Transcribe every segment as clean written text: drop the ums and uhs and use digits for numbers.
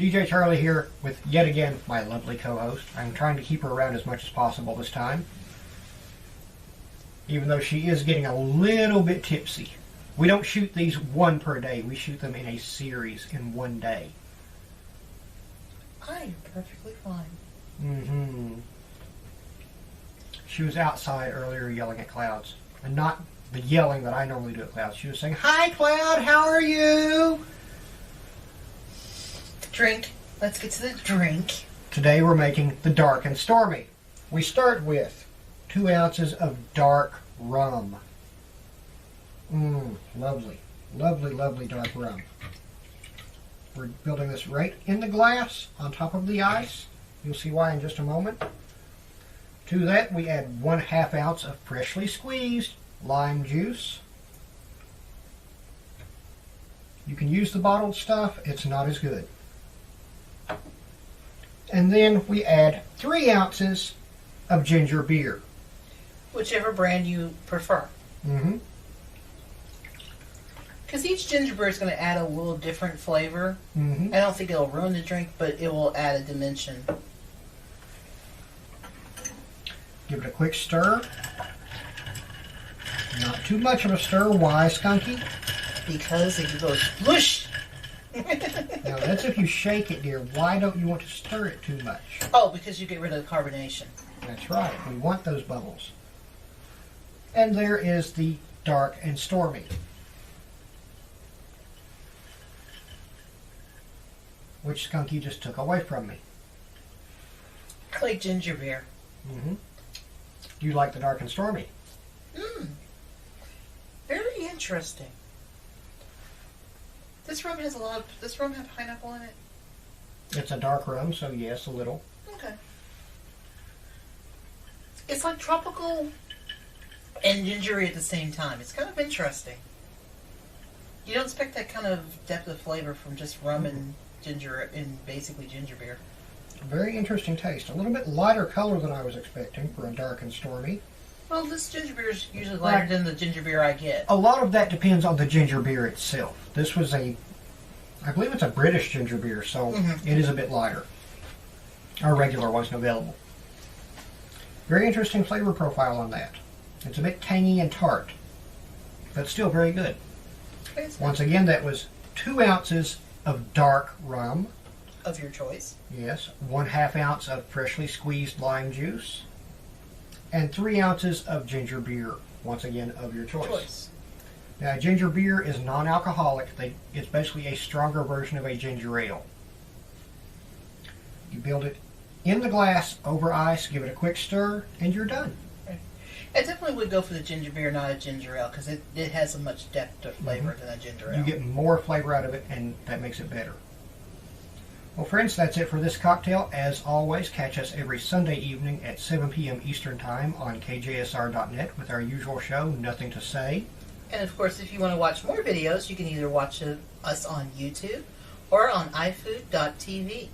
DJ Charlie here with yet again my lovely co-host. I'm trying to keep her around as much as possible this time, even though she is getting a little bit tipsy. We don't shoot these one per day. We shoot them in a series in one day. I am perfectly fine. Mm-hmm. She was outside earlier yelling at clouds. And not the yelling that I normally do at clouds. She was saying, "Hi, Cloud, how are you?" Drink. Let's get to the drink. Today we're making the Dark and Stormy. We start with 2 ounces of dark rum. Lovely. Lovely, lovely dark rum. We're building this right in the glass on top of the ice. You'll see why in just a moment. To that we add 1/2 ounce of freshly squeezed lime juice. You can use the bottled stuff, it's not as good. And then we add 3 ounces of ginger beer. Whichever brand you prefer. Because each ginger beer is going to add a little different flavor. I don't think it'll ruin the drink, but it will add a dimension. Give it a quick stir. Not too much of a stir. Why, Skunky? Because it goes whoosh. Now that's if you shake it, dear. Why don't you want to stir it too much? Oh, because you get rid of the carbonation. That's right. We want those bubbles. And there is the Dark and Stormy, which Skunky just took away from me. I like ginger beer. Do you like the Dark and Stormy? Very interesting. This rum has does rum have pineapple in it? It's a dark rum, so yes, a little. Okay. It's like tropical and gingery at the same time. It's kind of interesting. You don't expect that kind of depth of flavor from just rum and ginger and basically ginger beer. Very interesting taste. A little bit lighter color than I was expecting for a Dark and Stormy. Well, this ginger beer is usually lighter than the ginger beer I get. A lot of that depends on the ginger beer itself. This was I believe it's a British ginger beer, so it is a bit lighter. Our regular wasn't available. Very interesting flavor profile on that. It's a bit tangy and tart, but still very good. Once again, that was 2 ounces of dark rum. Of your choice. Yes. 1/2 ounce of freshly squeezed lime juice. And 3 ounces of ginger beer, once again, of your choice. Now, ginger beer is non-alcoholic. It's basically a stronger version of a ginger ale. You build it in the glass over ice, give it a quick stir, and you're done. Right. I definitely would go for the ginger beer, not a ginger ale, because it has a much depth of flavor than a ginger ale. You get more flavor out of it, and that makes it better. Well, friends, that's it for this cocktail. As always, catch us every Sunday evening at 7 p.m. Eastern Time on KJSR.net with our usual show, Nothing to Say. And, of course, if you want to watch more videos, you can either watch us on YouTube or on iFood.tv.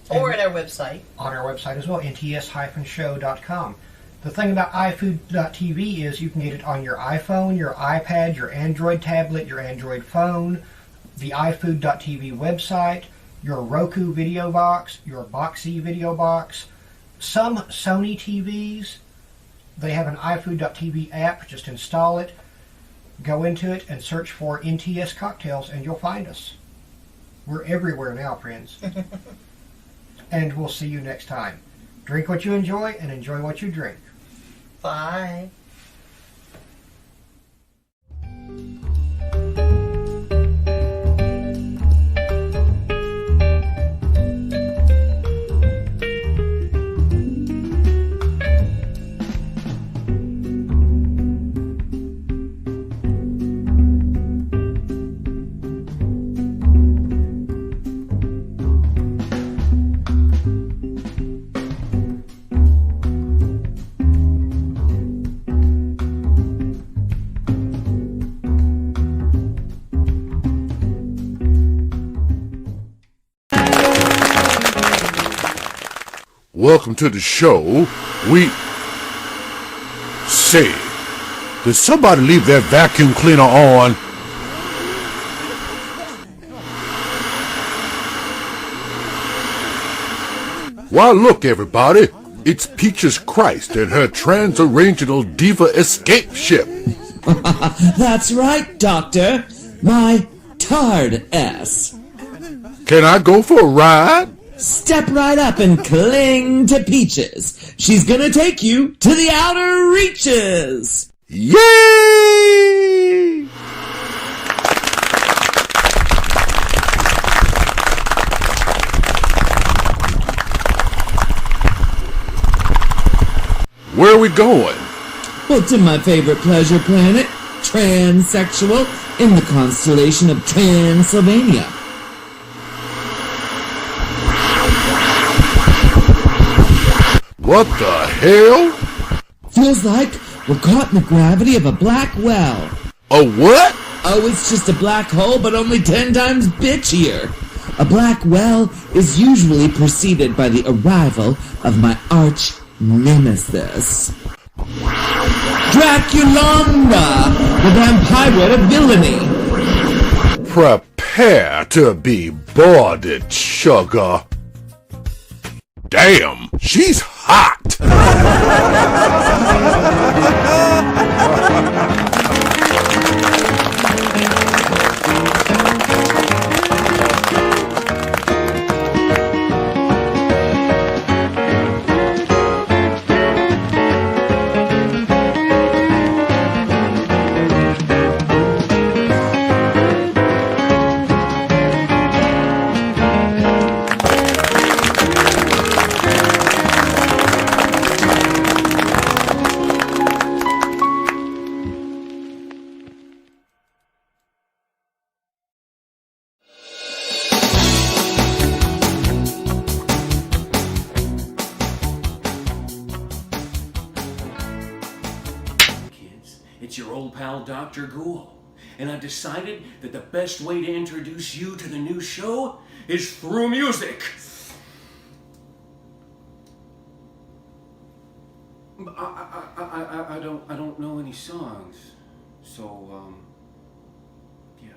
Or at our website. On our website as well, nts-show.com. The thing about iFood.tv is you can get it on your iPhone, your iPad, your Android tablet, your Android phone, the iFood.tv website, your Roku video box, your Boxee video box. Some Sony TVs, they have an iFood.tv app. Just install it, go into it, and search for NTS Cocktails, and you'll find us. We're everywhere now, friends. And we'll see you next time. Drink what you enjoy, and enjoy what you drink. Bye. Welcome to the show. We say, did somebody leave that vacuum cleaner on? Why, look, everybody. It's Peaches Christ and her trans-original diva escape ship. That's right, Doctor. My Tard-S. Can I go for a ride? Step right up and cling to Peaches. She's gonna take you to the outer reaches. Yay! Where are we going? Well, to my favorite pleasure planet, transsexual, in the constellation of Transylvania. What the hell? Feels like we're caught in the gravity of a black well. A what? Oh, it's just a black hole, but only 10 times bitchier. A black well is usually preceded by the arrival of my arch nemesis, Draculonda, the vampire of villainy. Prepare to be boarded, sugar. Damn, she's hot! It's your old pal Dr. Gool, and I've decided that the best way to introduce you to the new show is through music. I don't know any songs, so yeah.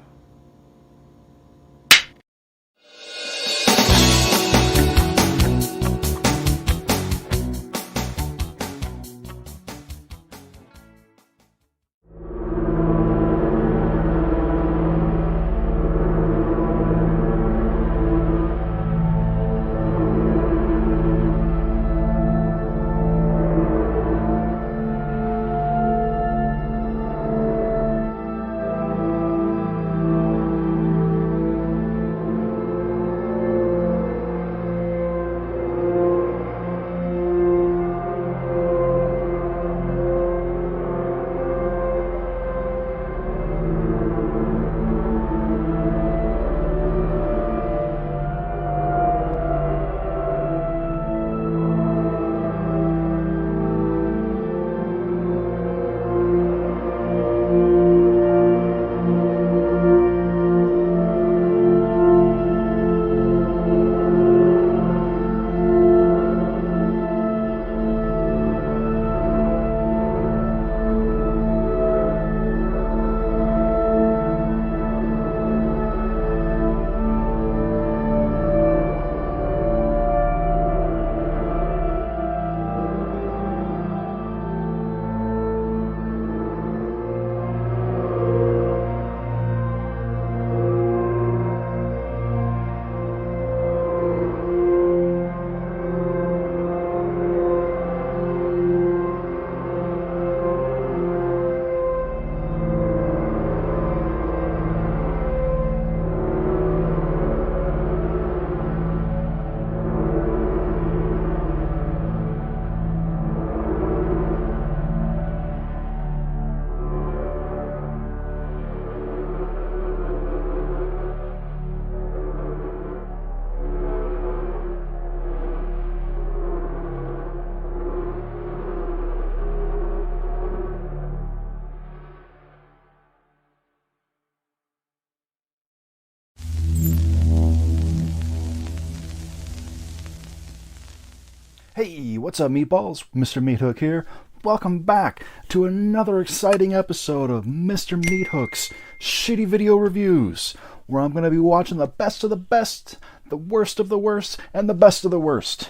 Hey, what's up, meatballs? Mr. MeatHook here. Welcome back to another exciting episode of Mr. MeatHook's Shitty Video Reviews, where I'm going to be watching the best of the best the worst of the worst and the best of the worst.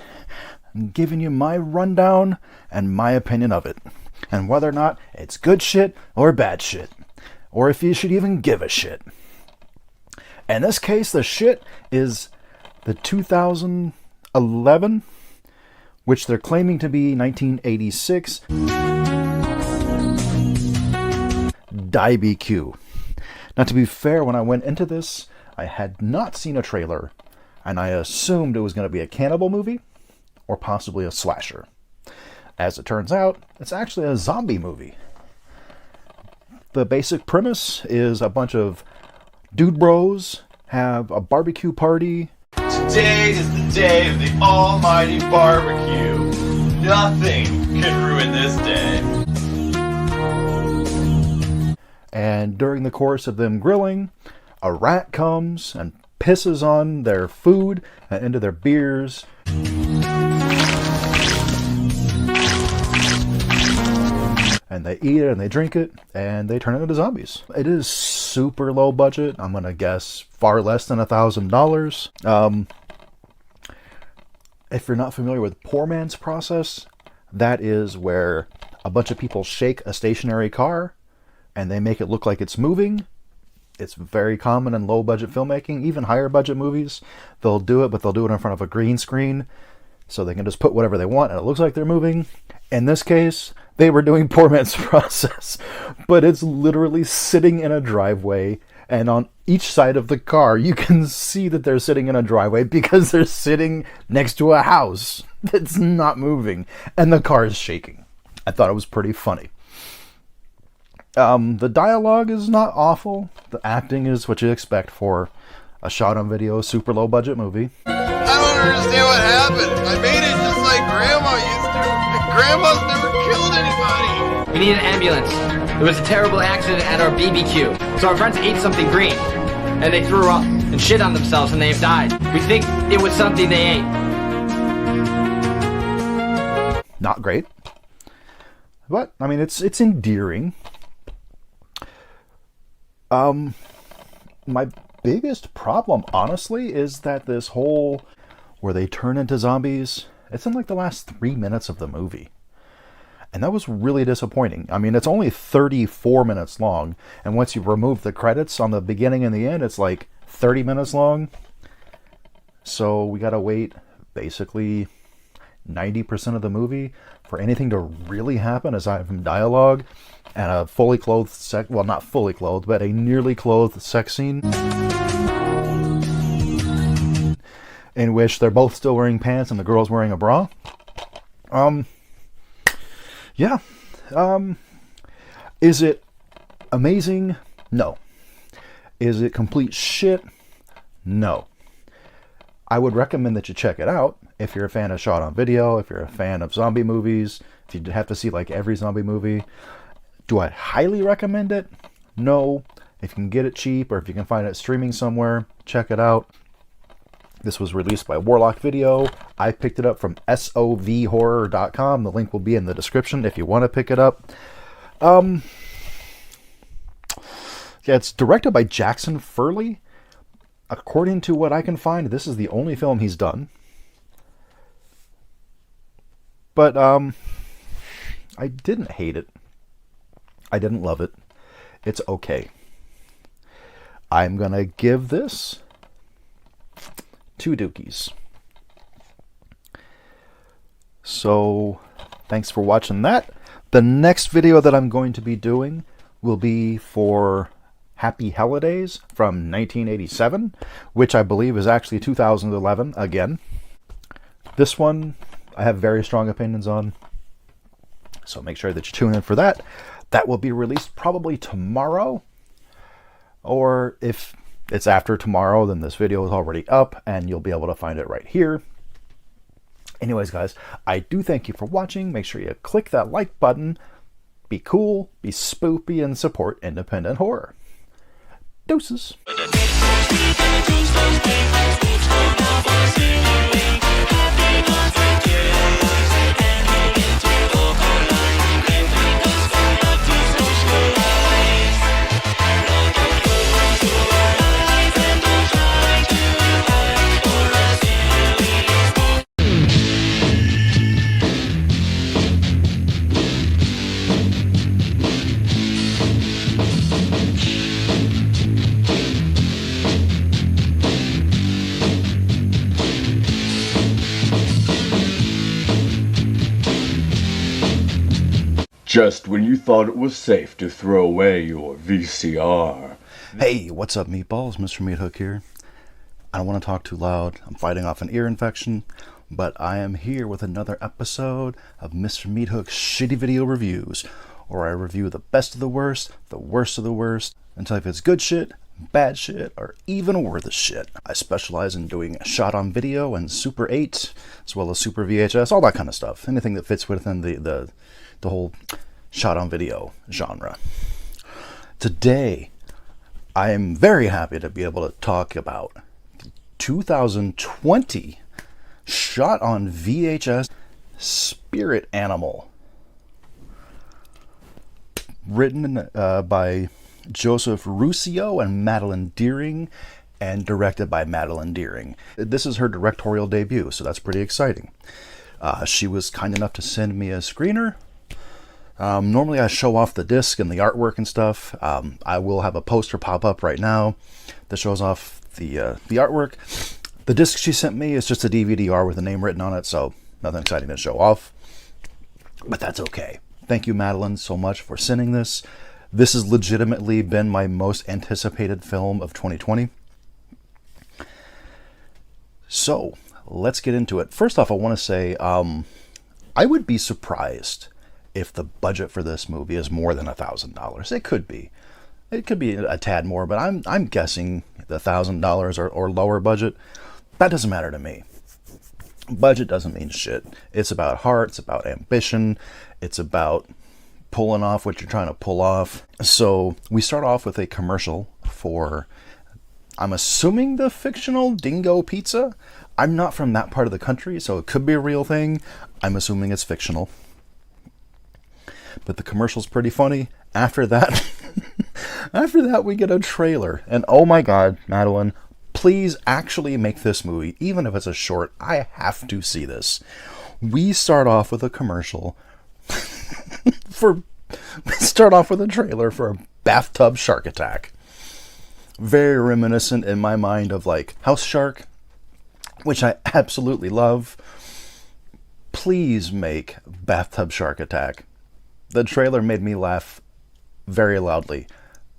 I'm giving you my rundown and my opinion of it, and whether or not it's good shit or bad shit, or if you should even give a shit. In this case, the shit is the 2011, which they're claiming to be 1986, DieBQ. Now, to be fair, when I went into this, I had not seen a trailer, and I assumed it was going to be a cannibal movie, or possibly a slasher. As it turns out, it's actually a zombie movie. The basic premise is a bunch of dude bros have a barbecue party. Today is the day of the almighty barbecue. Nothing can ruin this day. And during the course of them grilling, a rat comes and pisses on their food and into their beers. And they eat it and they drink it and they turn into zombies. It is super low budget. I'm going to guess far less than $1,000. If you're not familiar with poor man's process, that is where a bunch of people shake a stationary car and they make it look like it's moving. It's very common in low budget filmmaking, even higher budget movies. They'll do it, but they'll do it in front of a green screen so they can just put whatever they want and it looks like they're moving. In this case, they were doing poor man's process, but it's literally sitting in a driveway, and on each side of the car you can see that they're sitting in a driveway because they're sitting next to a house that's not moving and the car is shaking. I thought it was pretty funny. The dialogue is not awful. The acting is what you expect for a shot-on-video, super low-budget movie. I don't understand what happened. I made it just like Grandma used to. And Grandma's never killed anybody. We need an ambulance. There was a terrible accident at our BBQ. So our friends ate something green. And they threw up and shit on themselves and they have died. We think it was something they ate. Not great. But, I mean, it's endearing. My biggest problem, honestly, is that this whole where they turn into zombies, it's in like the last 3 minutes of the movie. And that was really disappointing. I mean, it's only 34 minutes long, and once you remove the credits on the beginning and the end, it's like 30 minutes long. So we gotta wait basically 90% of the movie for anything to really happen aside from dialogue and a fully clothed well, not fully clothed, but a nearly clothed sex scene in which they're both still wearing pants and the girl's wearing a bra. Yeah. Is it amazing? No. Is it complete shit? No. I would recommend that you check it out if you're a fan of shot on video, if you're a fan of zombie movies, if you have to see like every zombie movie. Do I highly recommend it? No. If you can get it cheap or if you can find it streaming somewhere, check it out. This was released by Warlock Video. I picked it up from sovhorror.com. The link will be in the description if you want to pick it up. Yeah, it's directed by Jackson Furley. According to what I can find, this is the only film he's done. But I didn't hate it. I didn't love it. It's okay. I'm gonna give this 2 dookies. So, thanks for watching that. The next video that I'm going to be doing will be for Happy Holidays from 1987, which I believe is actually 2011 again. This one I have very strong opinions on, so make sure that you tune in for that. That will be released probably tomorrow, or if it's after tomorrow, then this video is already up and you'll be able to find it right here. Anyways, guys, I do thank you for watching. Make sure you click that like button. Be cool, be spoopy, and support independent horror. Deuces. Just when you thought it was safe to throw away your VCR. Hey, what's up, meatballs? Mr. MeatHook here. I don't want to talk too loud. I'm fighting off an ear infection, but I am here with another episode of Mr. MeatHook's Shitty Video Reviews, where I review the best of the worst of the worst, and tell you if it's good shit, bad shit, or even worth of shit. I specialize in doing shot on video and Super 8, as well as Super VHS, all that kind of stuff. Anything that fits within the whole shot on video genre. Today, I am very happy to be able to talk about 2020 shot on VHS Spirit Animal, written by Joseph Ruscio and Madeline Deering, and directed by Madeline Deering. This is her directorial debut, so that's pretty exciting. She was kind enough to send me a screener. Normally I show off the disc and the artwork and stuff. I will have a poster pop up right now that shows off the artwork. The disc she sent me is just a DVD-R with a name written on it, so nothing exciting to show off. But that's okay. Thank you, Madeline, so much for sending this. This has legitimately been my most anticipated film of 2020. So, let's get into it. First off, I want to say, I would be surprised if the budget for this movie is more than $1,000. It could be. It could be a tad more, but I'm guessing the $1,000 or lower budget. That doesn't matter to me. Budget doesn't mean shit. It's about heart, it's about ambition, it's about pulling off what you're trying to pull off. So we start off with a commercial for, I'm assuming, the fictional Dingo Pizza. I'm not from that part of the country, so it could be a real thing. I'm assuming it's fictional. But the commercial's pretty funny. After that, we get a trailer. And oh my god, Madeline, please actually make this movie, even if it's a short. I have to see this. We start off with a commercial we start off with a trailer for a bathtub shark attack. Very reminiscent in my mind of like House Shark, which I absolutely love. Please make bathtub shark attack. The trailer made me laugh very loudly,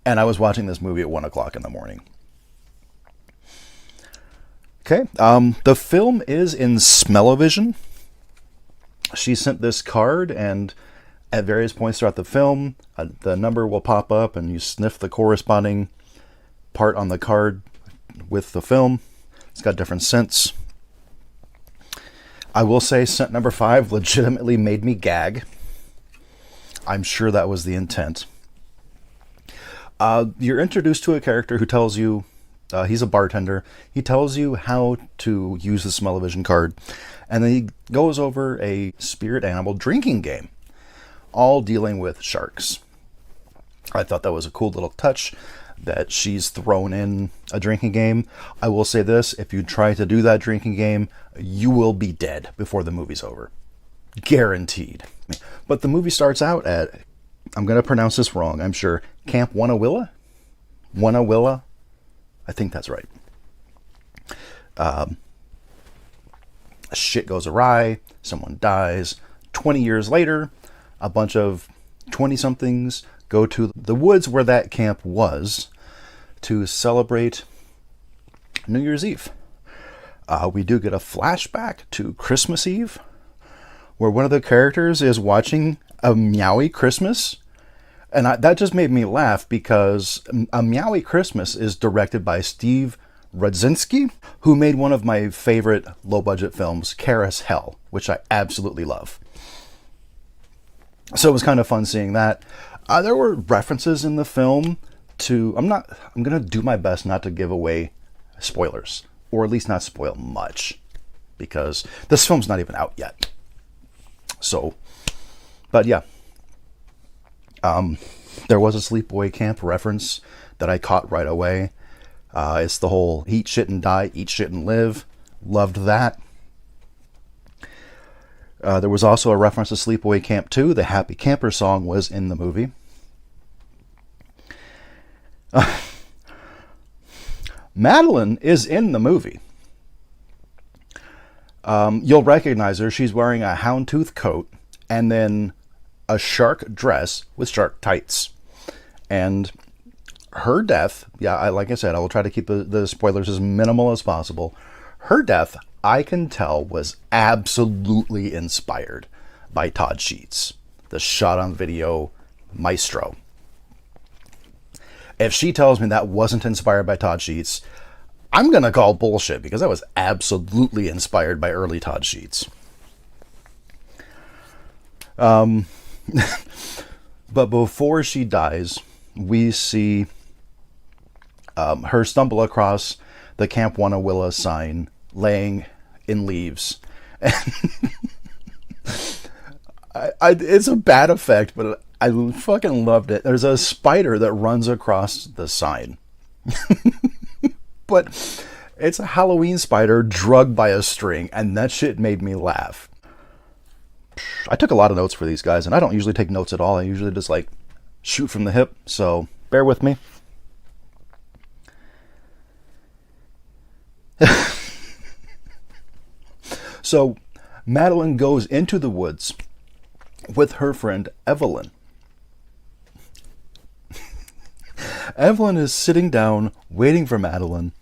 and I was watching this movie at 1 o'clock in the morning. Okay, the film is in Smell-O-Vision. She sent this card, and at various points throughout the film, the number will pop up, and you sniff the corresponding part on the card with the film. It's got different scents. I will say scent number 5 legitimately made me gag. I'm sure that was the intent. You're introduced to a character who tells you, he's a bartender, he tells you how to use the Smell-O-Vision card, and then he goes over a spirit animal drinking game, all dealing with sharks. I thought that was a cool little touch, that she's thrown in a drinking game. I will say this, if you try to do that drinking game, you will be dead before the movie's over. Guaranteed. But the movie starts out at, I'm going to pronounce this wrong, I'm sure, Camp Wannawilla? Wannawilla? I think that's right. Shit goes awry, someone dies. 20 years later, a bunch of 20-somethings go to the woods where that camp was to celebrate New Year's Eve. We do get a flashback to Christmas Eve, where one of the characters is watching A Meowy Christmas. And that just made me laugh because A Meowy Christmas is directed by Steve Rudzinski, who made one of my favorite low-budget films, Karis Hell, which I absolutely love. So it was kind of fun seeing that. There were references in the film to... I'm going to do my best not to give away spoilers, or at least not spoil much, because this film's not even out yet. So, but yeah. There was a Sleepaway Camp reference that I caught right away. It's the whole eat shit and die, eat shit and live. Loved that. There was also a reference to Sleepaway Camp 2. The Happy Camper song was in the movie. Madeline is in the movie. You'll recognize her. She's wearing a houndtooth coat, and then a shark dress with shark tights. And her death, like I said, I will try to keep the spoilers as minimal as possible. Her death, I can tell, was absolutely inspired by Todd Sheets, the shot-on-video maestro. If she tells me that wasn't inspired by Todd Sheets, I'm going to call bullshit, because that was absolutely inspired by early Todd Sheets. But before she dies, we see her stumble across the Camp Wanawilla sign laying in leaves. It's a bad effect, but I fucking loved it. There's a spider that runs across the sign. But it's a Halloween spider drugged by a string, and that shit made me laugh. I took a lot of notes for these guys, and I don't usually take notes at all. I usually just like shoot from the hip, so bear with me. So Madeline goes into the woods with her friend Evelyn. Evelyn is sitting down waiting for Madeline.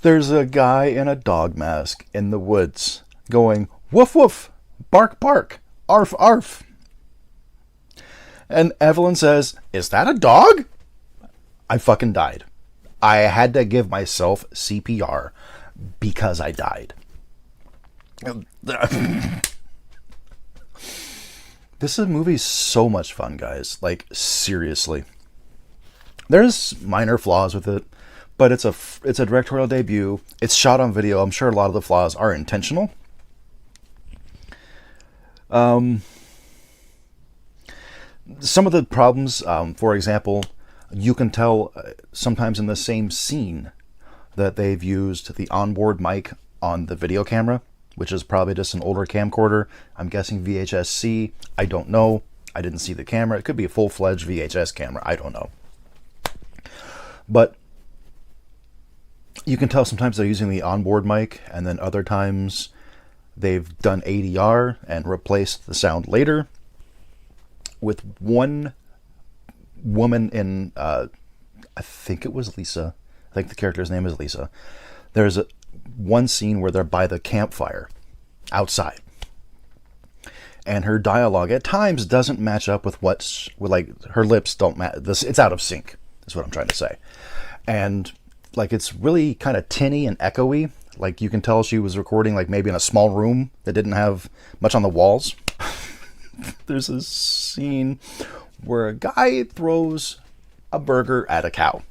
There's a guy in a dog mask in the woods going, woof woof, bark bark, arf arf. And Evelyn says, is that a dog? I fucking died. I had to give myself CPR because I died. This movie's so much fun, guys. Like, seriously. There's minor flaws with it, but it's a directorial debut. It's shot on video. I'm sure a lot of the flaws are intentional. Some of the problems, for example, you can tell sometimes in the same scene that they've used the onboard mic on the video camera, which is probably just an older camcorder. I'm guessing VHS-C. I don't know. I didn't see the camera. It could be a full-fledged VHS camera. I don't know. But you can tell sometimes they're using the onboard mic, and then other times they've done ADR and replaced the sound later. With one woman in, I think it was Lisa. I think the character's name is Lisa. There's one scene where they're by the campfire outside. And her dialogue at times doesn't match up with her lips don't match. It's out of sync, is what I'm trying to say. And like, it's really kind of tinny and echoey. Like, you can tell she was recording like maybe in a small room that didn't have much on the walls. There's a scene where a guy throws a burger at a cow.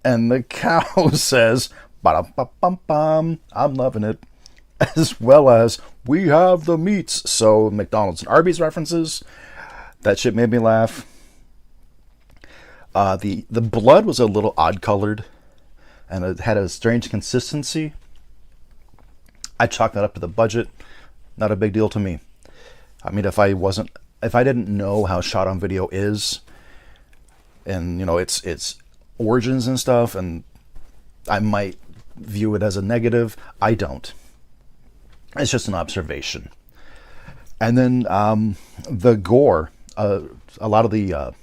And the cow says, ba-dum-bum-bum, I'm loving it. As well as, we have the meats. So McDonald's and Arby's references. That shit made me laugh. The blood was a little odd colored. And it had a strange consistency. I chalked that up to the budget. Not a big deal to me. I mean, if I didn't know how shot on video is, and you know its origins and stuff, and I might view it as a negative. I don't. It's just an observation. And then the gore, a lot of the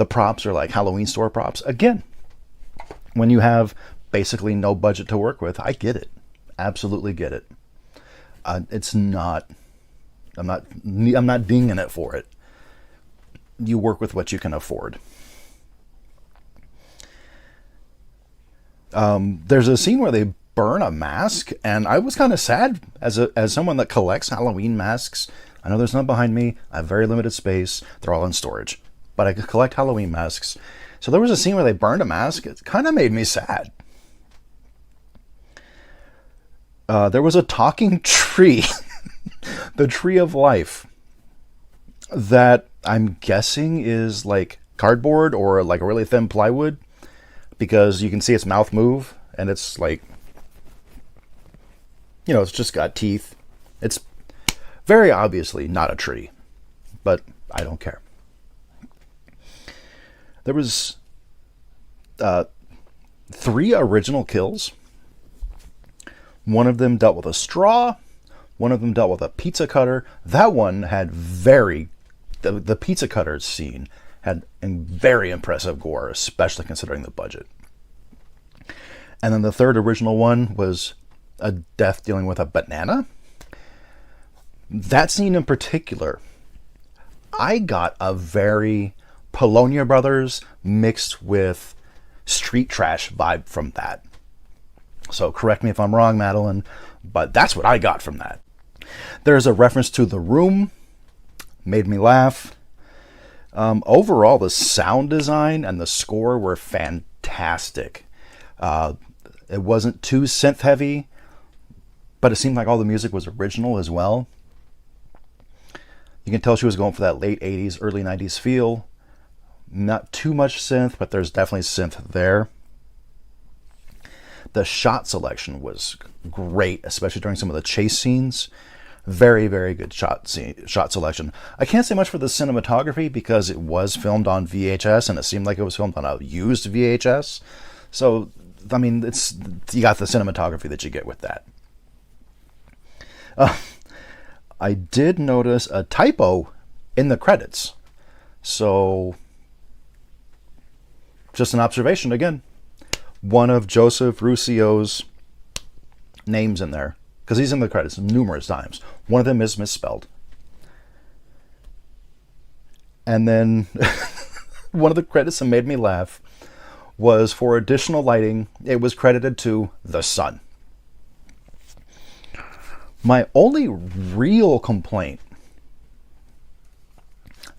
props are like Halloween store props. Again, when you have basically no budget to work with, I get it. Absolutely get it. It's not. I'm not dinging it for it. You work with what you can afford. There's a scene where they burn a mask, and I was kind of sad as someone that collects Halloween masks. I know there's none behind me. I have very limited space. They're all in storage, but I collect Halloween masks. So there was a scene where they burned a mask. It kind of made me sad. There was a talking tree. The tree of life, that I'm guessing is like cardboard or like a really thin plywood, because you can see its mouth move, and it's like, you know, it's just got teeth. It's very obviously not a tree, but I don't care. There was 3 original kills. One of them dealt with a straw. One of them dealt with a pizza cutter. That one had the pizza cutter scene had very impressive gore, especially considering the budget. And then the third original one was a death dealing with a banana. That scene in particular, I got a very Polonia Brothers mixed with street trash vibe from that. So correct me if I'm wrong, Madeline, but that's what I got from that. There's a reference to The Room. Made me laugh. Overall, the sound design and the score were fantastic. It wasn't too synth heavy, but it seemed like all the music was original as well. You can tell she was going for that late 80s, early 90s feel. Not too much synth, but there's definitely synth there. The shot selection was great, especially during some of the chase scenes. Very, very good shot selection. I can't say much for the cinematography because it was filmed on VHS and it seemed like it was filmed on a used VHS. So, I mean, you got the cinematography that you get with that. I did notice a typo in the credits. So, just an observation again. One of Joseph Russio's names in there, because he's in the credits numerous times. One of them is misspelled. And then one of the credits that made me laugh was for additional lighting. It was credited to the sun. My only real complaint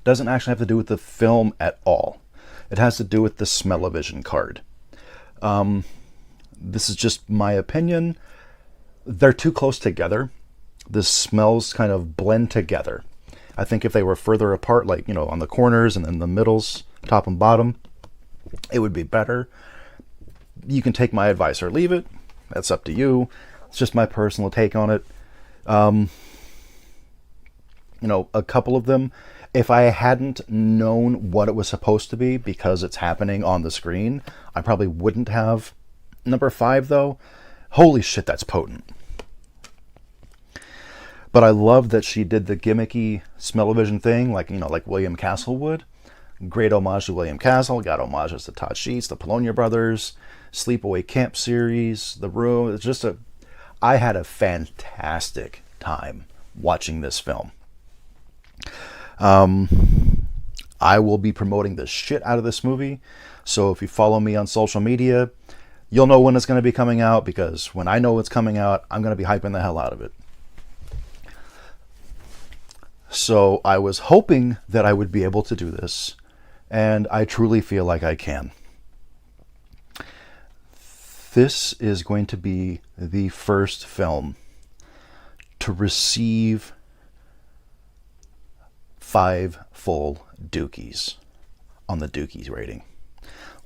doesn't actually have to do with the film at all. It has to do with the smell-o-vision card. This is just my opinion. They're too close together. The smells kind of blend together. I think if they were further apart, like, you know, on the corners and then the middles, top and bottom, it would be better. You can take my advice or leave it. That's up to you. It's just my personal take on it. You know, a couple of them, if I hadn't known what it was supposed to be because it's happening on the screen, I probably wouldn't have. Number 5, though, holy shit, that's potent. But I love that she did the gimmicky smell-o-vision thing, like, you know, like William Castle would. Great homage to William Castle. Got homages to Todd Sheets, the Polonia Brothers, Sleepaway Camp series, The Room. It's just I had a fantastic time watching this film. I will be promoting the shit out of this movie. So if you follow me on social media, you'll know when it's going to be coming out, because when I know it's coming out, I'm going to be hyping the hell out of it. So I was hoping that I would be able to do this, and I truly feel like I can. This is going to be the first film to receive 5 full dookies on the Dookies rating,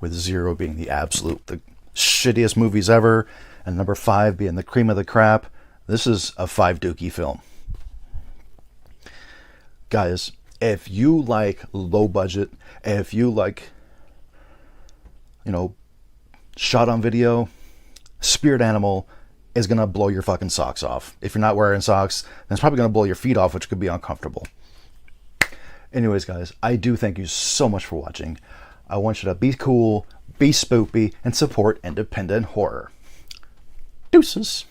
with 0 being the shittiest movies ever, and number 5 being the cream of the crap. This is a 5 dookie film. Guys, if you like low budget, if you like, you know, shot on video, Spirit Animal is going to blow your fucking socks off. If you're not wearing socks, then it's probably going to blow your feet off, which could be uncomfortable. Anyways, guys, I do thank you so much for watching. I want you to be cool, be spoopy, and support independent horror. Deuces.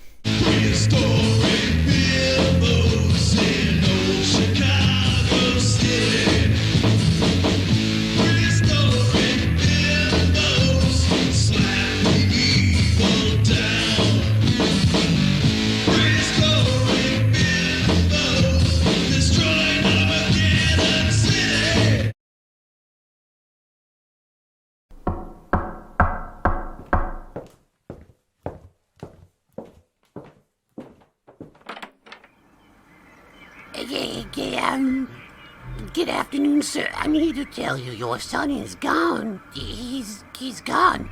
Good afternoon, sir. I'm here to tell you your son is gone. He's gone.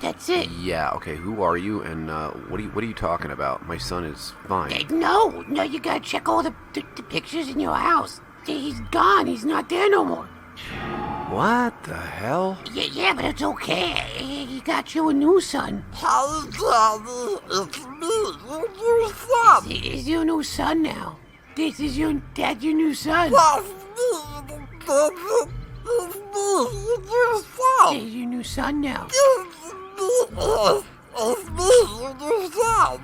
That's it. Yeah, okay, who are you, and what are you talking about? My son is fine. No, you gotta check all the pictures in your house. He's gone. He's not there no more. What the hell? Yeah, but it's okay. He got you a new son. Hi, Daddy. It's me, your new son. This is your new son now. That's your new son. That's me. That's me, your new son. This is your new son now. It's me, your new son.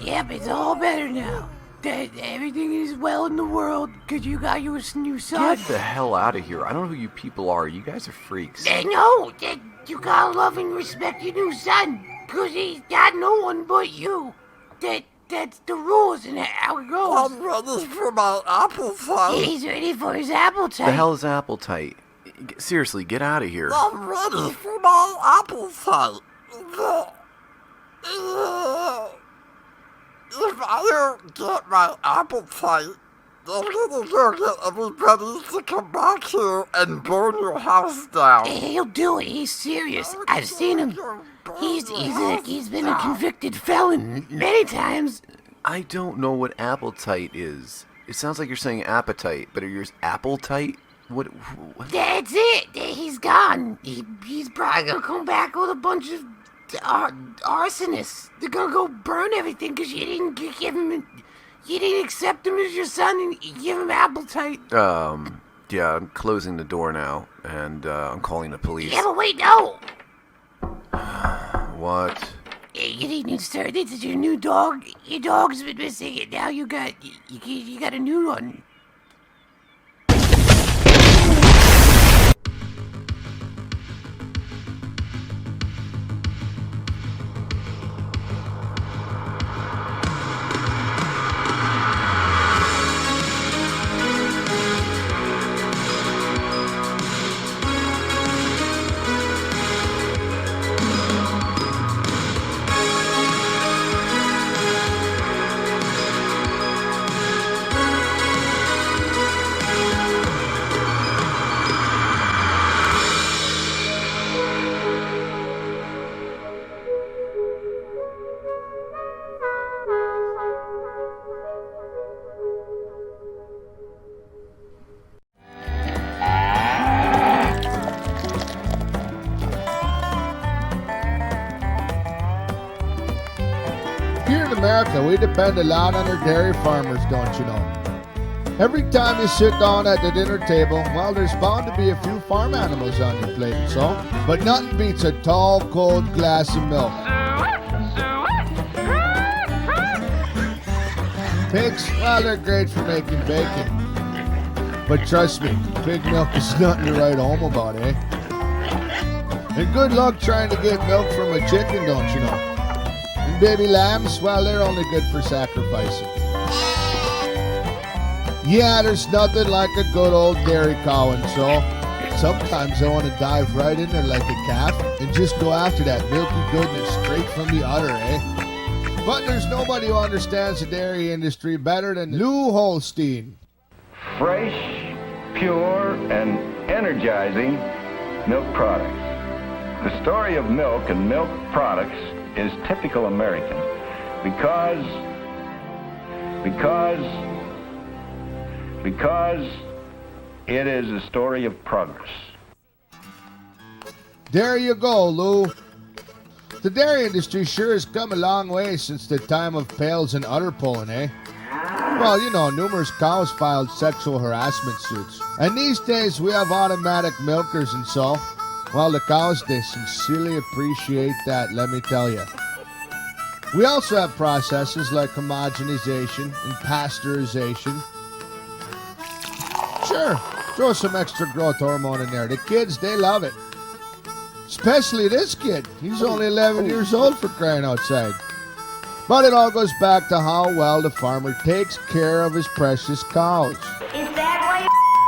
Yep, it's all better now. That everything is well in the world because you got your new son. Get the hell out of here. I don't know who you people are. You guys are freaks. No, you gotta love and respect your new son because he's got no one but you. That's the rules and how it goes. I'm ready for my appetite. He's ready for his appetite. The hell is appetite? Seriously, get out of here. I'm ready for my appetite. If I don't get my appetite, I'm gonna go get everybody to come back here and burn your house down. He'll do it. He's serious. I've seen him. He's been a convicted felon many times. I don't know what appetite is. It sounds like you're saying appetite, but are yours appetite? What? That's it. He's gone. He's probably gonna come back with a bunch of arsonists. They're gonna go burn everything because you didn't give him. You didn't accept him as your son and give him appetite. Yeah, I'm closing the door now, and I'm calling the police. Yeah, but wait, no. What? You need to start. This is your new dog. Your dog's been missing, and now you got a new one. Here in America, we depend a lot on our dairy farmers, don't you know? Every time you sit down at the dinner table, well, there's bound to be a few farm animals on your plate, so. But nothing beats a tall, cold glass of milk. Pigs, well, they're great for making bacon. But trust me, pig milk is nothing to write home about, eh? And good luck trying to get milk from a chicken, don't you know? And baby lambs, well, they're only good for sacrificing. Yeah, there's nothing like a good old dairy cow, and so sometimes I want to dive right in there like a calf and just go after that milky goodness straight from the udder, eh? But there's nobody who understands the dairy industry better than Lou Holstein. Fresh, pure, and energizing milk products. The story of milk and milk products is typical American because it is a story of progress. There you go, Lou. The dairy industry sure has come a long way since the time of pails and udder pulling, eh? Well, you know, numerous cows filed sexual harassment suits. And these days we have automatic milkers and so. Well, the cows, they sincerely appreciate that, let me tell you. We also have processes like homogenization and pasteurization. Sure, throw some extra growth hormone in there. The kids, they love it. Especially this kid. He's only 11 years old, for crying outside. But it all goes back to how well the farmer takes care of his precious cows. Is that why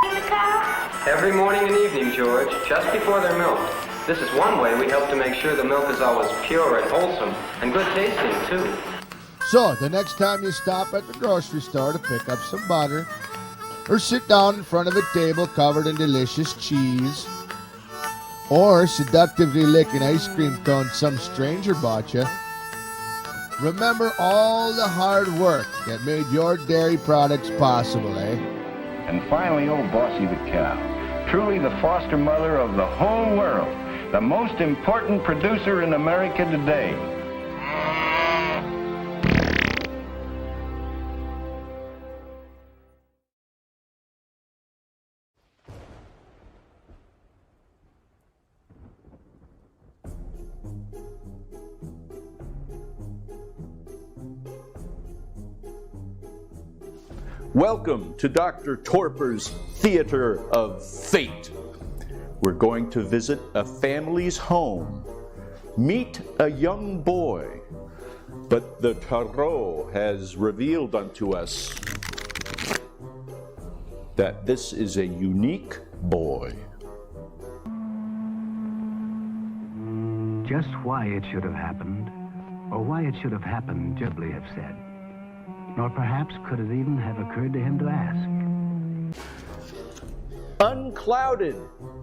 you're the cow? Every morning and evening, George, just before they're milked. This is one way we help to make sure the milk is always pure and wholesome, and good tasting, too. So, the next time you stop at the grocery store to pick up some butter, or sit down in front of a table covered in delicious cheese, or seductively lick an ice cream cone some stranger bought you, remember all the hard work that made your dairy products possible, eh? And finally, old Bossy the cow. Truly the foster mother of the whole world. The most important producer in America today. Welcome to Dr. Torpor's Theater of Fate. We're going to visit a family's home, meet a young boy, but the tarot has revealed unto us that this is a unique boy. Just why it should have happened, or why it should have happened, Ghibli have said. Nor perhaps could it even have occurred to him to ask. Unclouded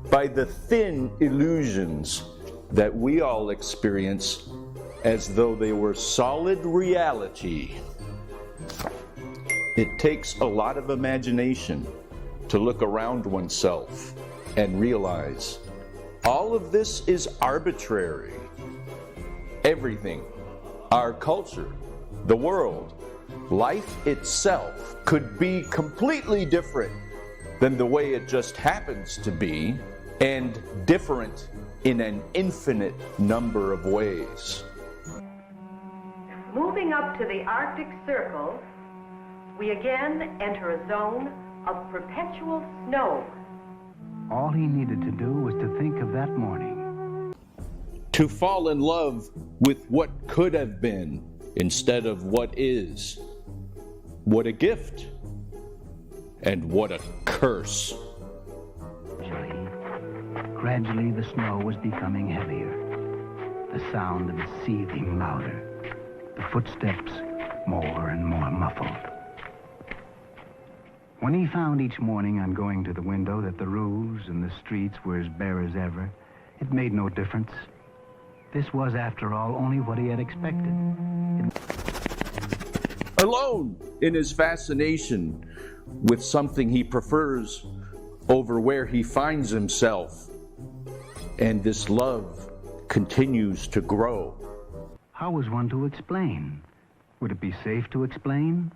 by the thin illusions that we all experience as though they were solid reality. It takes a lot of imagination to look around oneself and realize all of this is arbitrary. Everything, our culture, the world, life itself could be completely different than the way it just happens to be, and different in an infinite number of ways. Moving up to the Arctic Circle, we again enter a zone of perpetual snow. All he needed to do was to think of that morning. To fall in love with what could have been instead of what is. What a gift, and what a curse. Gradually, the snow was becoming heavier, the sound of it seething louder, the footsteps more and more muffled. When he found each morning on going to the window that the roofs and the streets were as bare as ever, it made no difference. This was, after all, only what he had expected. Alone in his fascination with something he prefers over where he finds himself. And this love continues to grow. How was one to explain? Would it be safe to explain?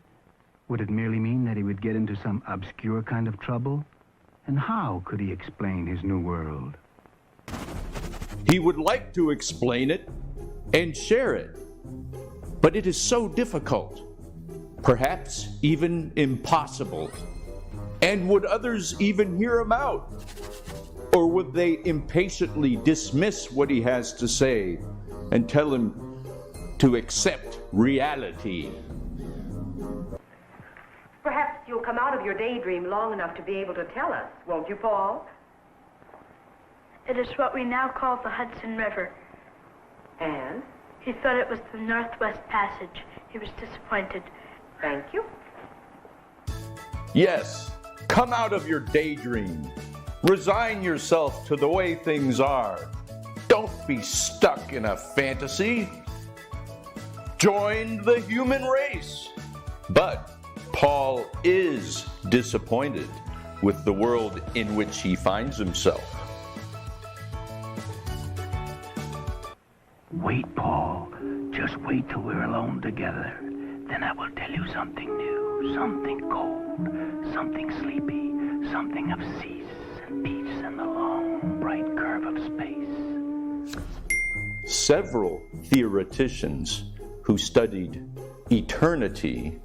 Would it merely mean that he would get into some obscure kind of trouble? And how could he explain his new world? He would like to explain it and share it, but it is so difficult, perhaps even impossible. And would others even hear him out? Or would they impatiently dismiss what he has to say and tell him to accept reality? Perhaps you'll come out of your daydream long enough to be able to tell us, won't you, Paul? It is what we now call the Hudson River. And? He thought it was the Northwest Passage. He was disappointed. Thank you. Yes, come out of your daydream. Resign yourself to the way things are. Don't be stuck in a fantasy. Join the human race. But Paul is disappointed with the world in which he finds himself. Wait, Paul. Just wait till we're alone together. Then I will tell you something new, something cold, something sleepy, something of cease and peace in the long, bright curve of space. Several theoreticians who studied eternity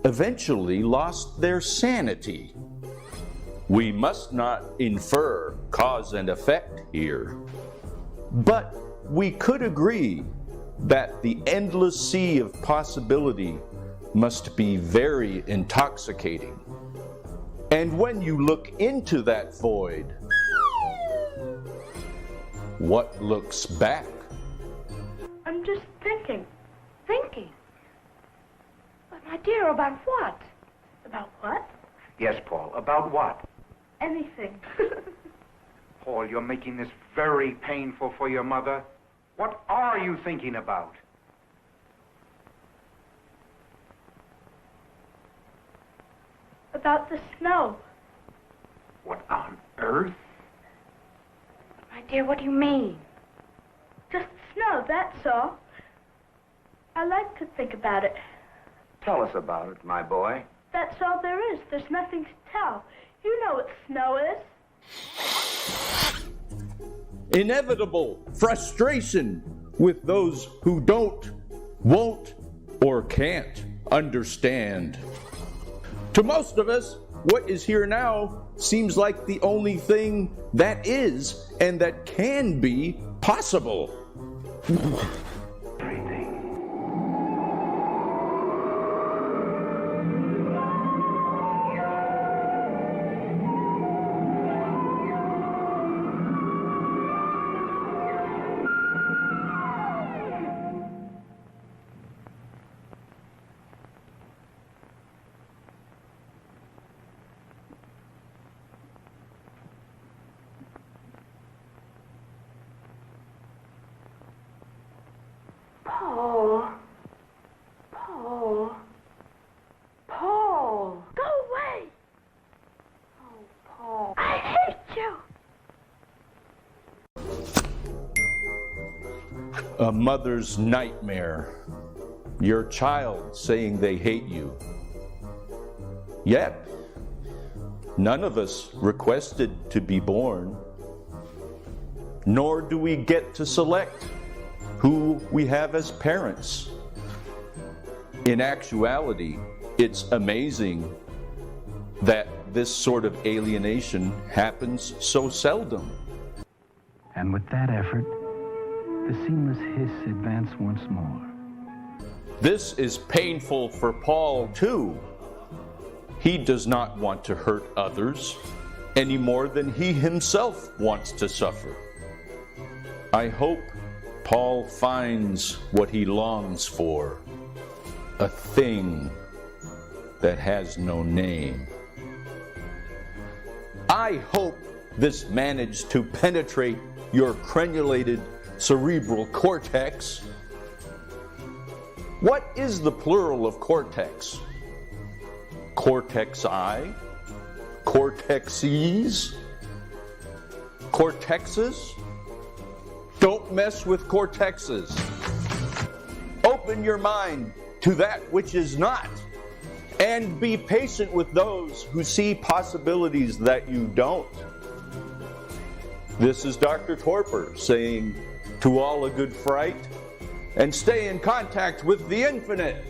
eventually lost their sanity. We must not infer cause and effect here, but we could agree that the endless sea of possibility must be very intoxicating. And when you look into that void, what looks back? I'm just thinking. But my dear, about what? About what? Yes, Paul, about what? Anything. Paul, you're making this very painful for your mother. What are you thinking about? About the snow. What on earth? dear, what do you mean? Just snow, that's all. I like to think about it. Tell us about it, my boy. That's all there is. There's nothing to tell. You know what snow is. Inevitable frustration with those who don't, won't, or can't understand. To most of us, what is here now seems like the only thing that is and that can be possible. Paul, go away. Oh, Paul, I hate you. A mother's nightmare. Your child saying they hate you. Yet, none of us requested to be born, nor do we get to select who we have as parents. In actuality, it's amazing that this sort of alienation happens so seldom. And with that effort, the seamless hiss advanced once more. This is painful for Paul, too. He does not want to hurt others any more than he himself wants to suffer. I hope Paul finds what he longs for, a thing that has no name. I hope this managed to penetrate your crenulated cerebral cortex. What is the plural of cortex? Cortex-I? Cortexes? Cortexes? Don't mess with cortexes. Open your mind to that which is not, and be patient with those who see possibilities that you don't. This is Dr. Torpor saying to all a good fright, and stay in contact with the infinite.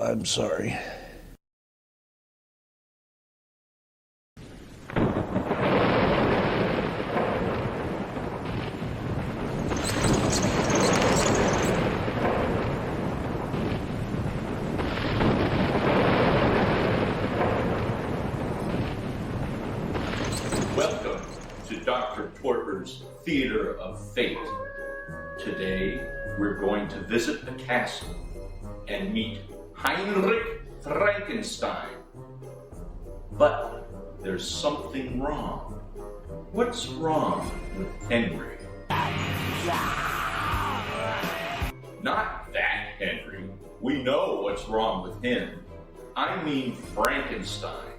I'm sorry. Welcome to Dr. Torpor's Theater of Fate. Today, we're going to visit the castle and meet Heinrich Frankenstein. But there's something wrong. What's wrong with Henry? Not that Henry. We know what's wrong with him. I mean Frankenstein.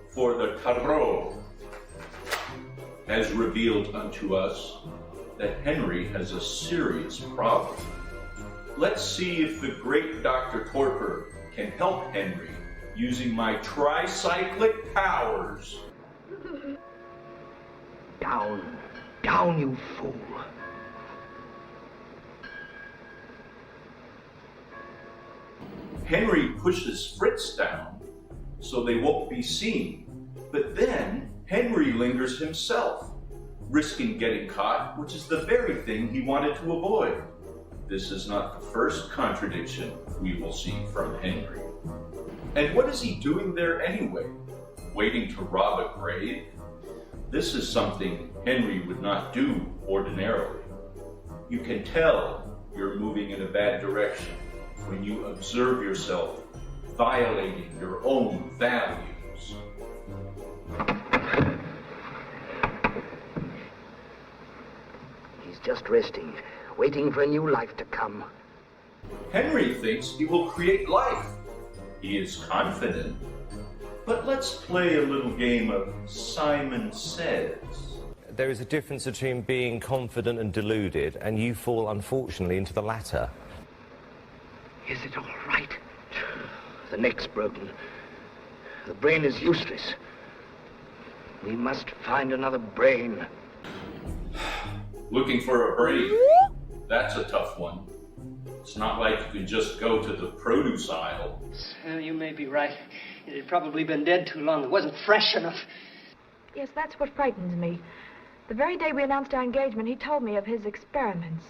For the tarot has revealed unto us that Henry has a serious problem. Let's see if the great Dr. Torpor can help Henry using my tricyclic powers. Down, down, you fool. Henry pushes Fritz down so they won't be seen, but then Henry lingers himself, risking getting caught, which is the very thing he wanted to avoid. This is not the first contradiction we will see from Henry. And what is he doing there anyway? Waiting to rob a grave? This is something Henry would not do ordinarily. You can tell you're moving in a bad direction when you observe yourself violating your own values. He's just resting, waiting for a new life to come. Henry thinks he will create life. He is confident. But let's play a little game of Simon Says. There is a difference between being confident and deluded, and you fall, unfortunately, into the latter. Is it all right? The neck's broken. The brain is useless. We must find another brain. Looking for a brain? That's a tough one. It's not like you can just go to the produce aisle. You may be right. It had probably been dead too long. It wasn't fresh enough. Yes, that's what frightens me. The very day we announced our engagement, he told me of his experiments.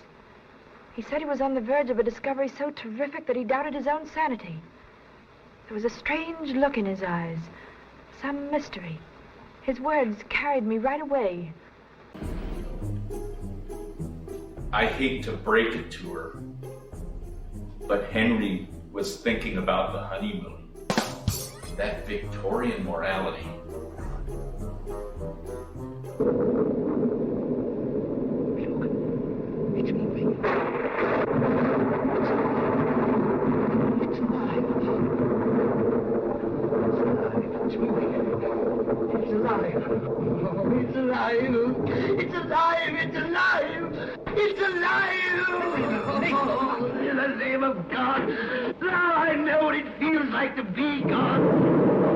He said he was on the verge of a discovery so terrific that he doubted his own sanity. There was a strange look in his eyes, some mystery. His words carried me right away. I hate to break it to her, but Henry was thinking about the honeymoon. That Victorian morality. It's moving. It's alive. It's moving. It's alive. Oh, it's alive. It's alive. It's alive. It's alive. Oh, in the name of God. Now I know what it feels like to be God.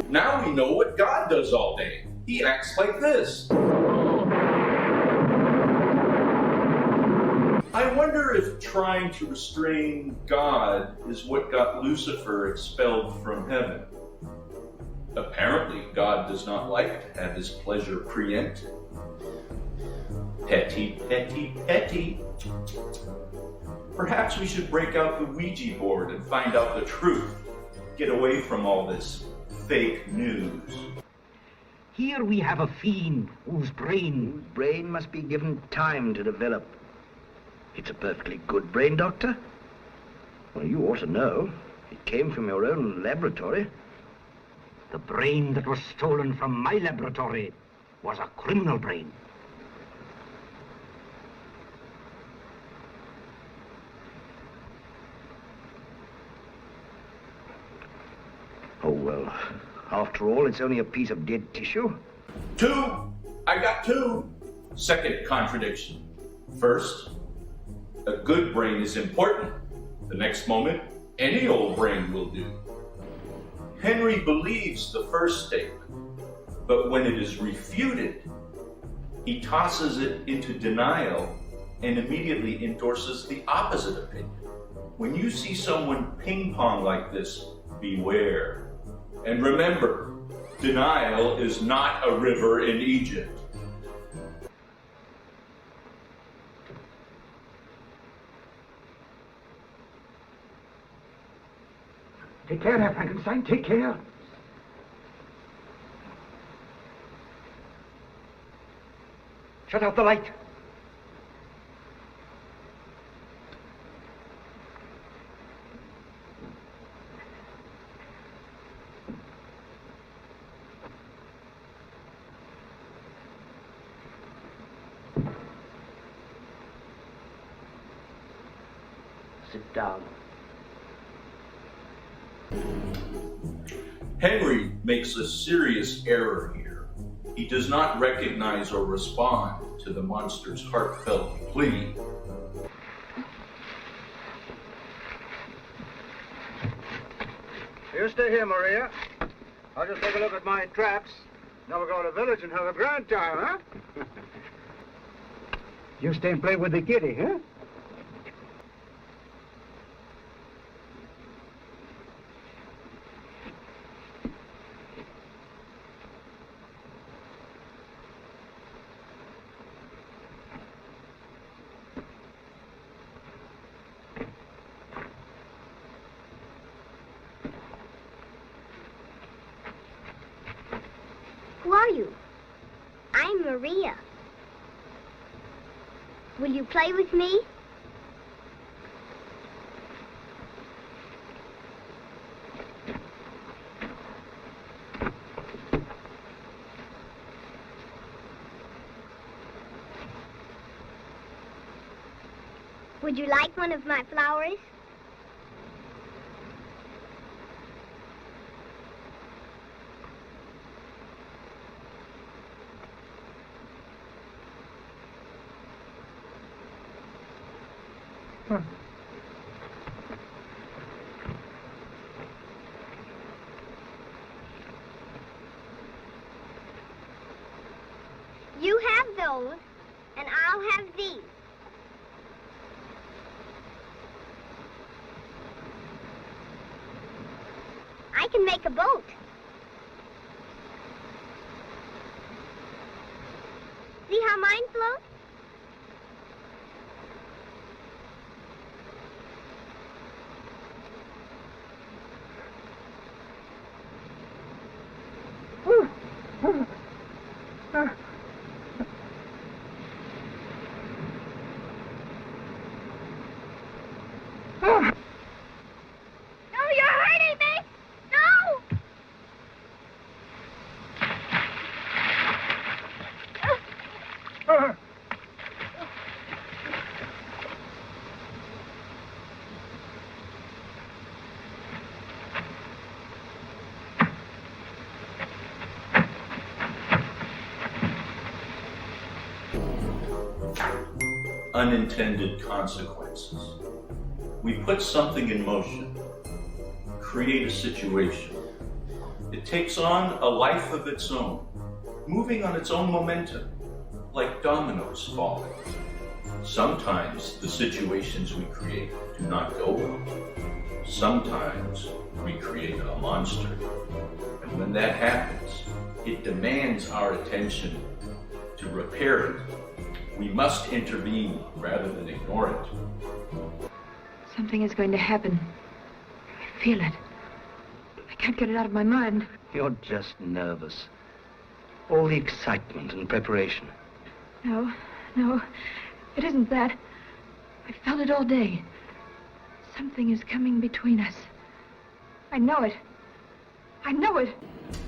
Now we know what God does all day. He acts like this. I wonder if trying to restrain God is what got Lucifer expelled from heaven. Apparently, God does not like to have his pleasure preempted. Petty, petty, petty. Perhaps we should break out the Ouija board and find out the truth. Get away from all this fake news. Here we have a fiend whose brain must be given time to develop. It's a perfectly good brain, Doctor. Well, you ought to know. It came from your own laboratory. The brain that was stolen from my laboratory was a criminal brain. Oh, well, after all, it's only a piece of dead tissue. Two! I got two! Second contradiction. First, a good brain is important. The next moment, any old brain will do. Henry believes the first statement, but when it is refuted, he tosses it into denial and immediately endorses the opposite opinion. When you see someone ping-pong like this, beware. And remember, denial is not a river in Egypt. Take care there, Frankenstein. Take care. Shut out the light. Sit down. Henry makes a serious error here. He does not recognize or respond to the monster's heartfelt plea. You stay here, Maria. I'll just take a look at my traps. Then we'll go to the village and have a grand time, huh? You stay and play with the kitty, huh? Who are you? I'm Maria. Will you play with me? Would you like one of my flowers? You have those, and I'll have these. I can make a boat. See how mine floats? Unintended consequences. We put something in motion, create a situation. It takes on a life of its own, moving on its own momentum, like dominoes falling. Sometimes the situations we create do not go well. Sometimes we create a monster. And when that happens, it demands our attention to repair it. We must intervene rather than ignore it. Something is going to happen. I feel it. I can't get it out of my mind. You're just nervous. All the excitement and preparation. No, it isn't that. I felt it all day. Something is coming between us. I know it. I know it.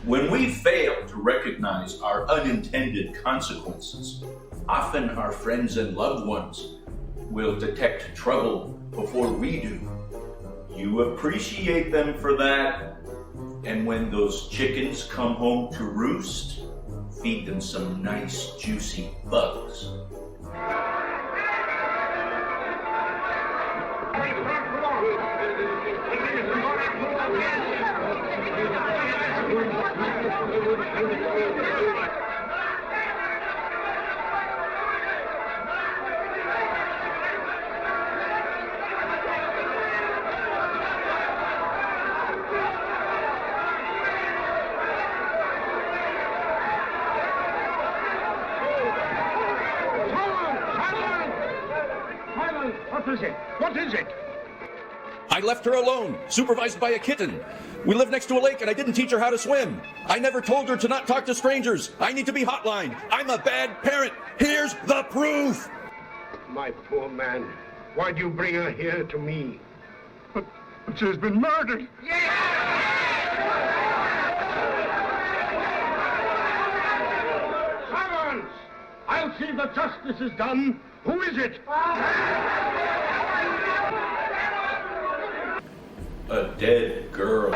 When we fail to recognize our unintended consequences, often our friends and loved ones will detect trouble before we do. You appreciate them for that, and when those chickens come home to roost, feed them some nice juicy bugs. What is it? I left her alone, supervised by a kitten. We live next to a lake and I didn't teach her how to swim. I never told her to not talk to strangers. I need to be hotlined. I'm a bad parent. Here's the proof. My poor man, why'd you bring her here to me? But she's been murdered. Silence! I'll see that justice is done. Who is it? A dead girl.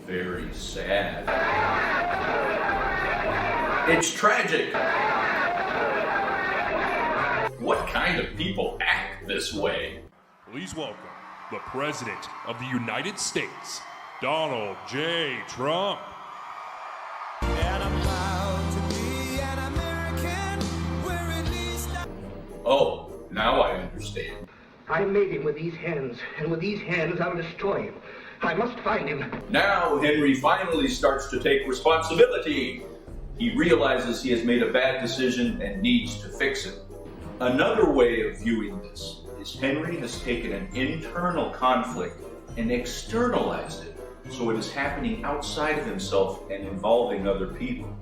Very sad. It's tragic. What kind of people act this way? Please welcome the President of the United States, Donald J. Trump. Oh, now I understand. I made him with these hands, and with these hands I'll destroy him. I must find him. Now Henry finally starts to take responsibility. He realizes he has made a bad decision and needs to fix it. Another way of viewing this is Henry has taken an internal conflict and externalized it, so it is happening outside of himself and involving other people.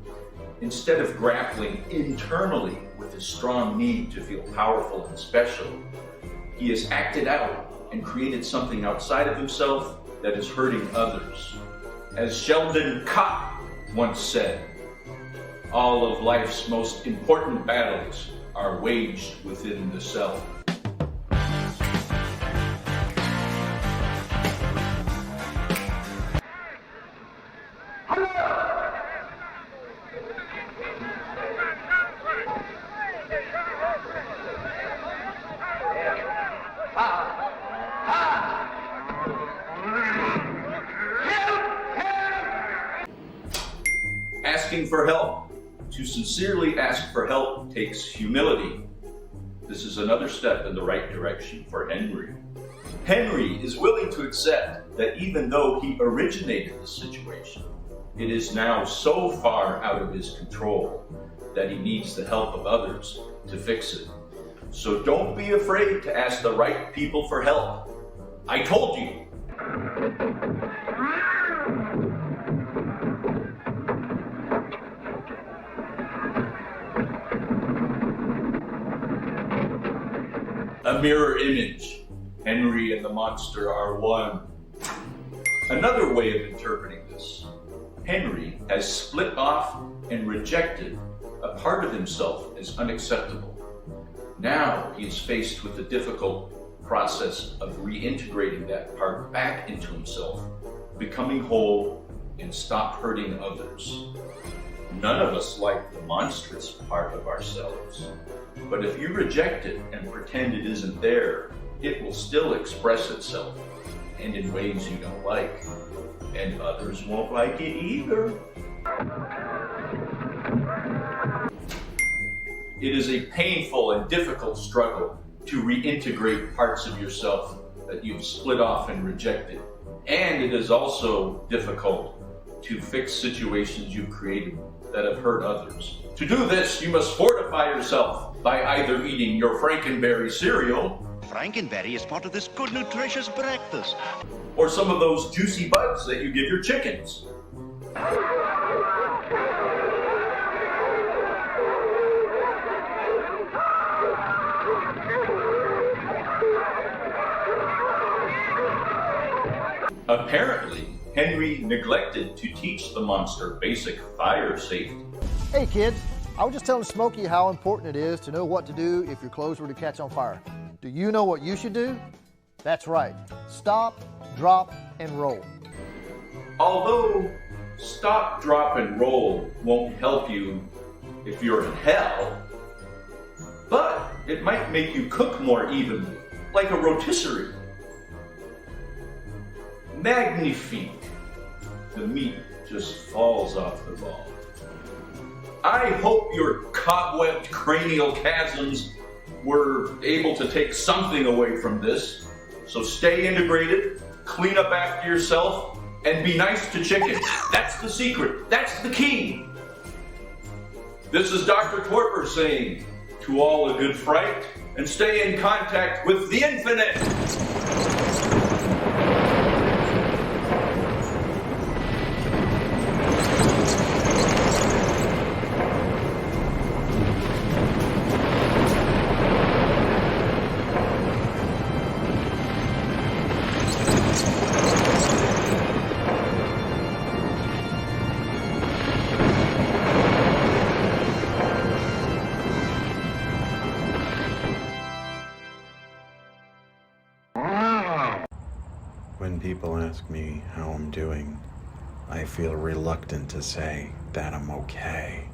Instead of grappling internally with his strong need to feel powerful and special, he has acted out and created something outside of himself that is hurting others. As Sheldon Kopp once said, all of life's most important battles are waged within the self. Asking for help. To sincerely ask for help takes humility. This is another step in the right direction for Henry. Henry is willing to accept that even though he originated the situation, it is now so far out of his control that he needs the help of others to fix it. So don't be afraid to ask the right people for help. I told you. A mirror image. Henry and the monster are one. Another way of interpreting this. Henry has split off and rejected a part of himself as unacceptable. Now he is faced with the difficult process of reintegrating that part back into himself, becoming whole and stop hurting others. None of us like the monstrous part of ourselves. But if you reject it and pretend it isn't there, it will still express itself, and in ways you don't like. And others won't like it either. It is a painful and difficult struggle to reintegrate parts of yourself that you've split off and rejected. And it is also difficult to fix situations you've created that have hurt others. To do this, you must fortify yourself by either eating your Frankenberry cereal. Frankenberry is part of this good, nutritious breakfast. Or some of those juicy bugs that you give your chickens. Apparently, Henry neglected to teach the monster basic fire safety. Hey kids, I was just telling Smokey how important it is to know what to do if your clothes were to catch on fire. Do you know what you should do? That's right. Stop, drop, and roll. Although stop, drop, and roll won't help you if you're in hell, but it might make you cook more evenly, like a rotisserie. Magnifique. The meat just falls off the bone. I hope your cobwebbed cranial chasms were able to take something away from this. So stay integrated, clean up after yourself, and be nice to chickens. That's the secret. That's the key. This is Dr. Torpor saying, to all a good fright, and stay in contact with the infinite. When people ask me how I'm doing, I feel reluctant to say that I'm okay.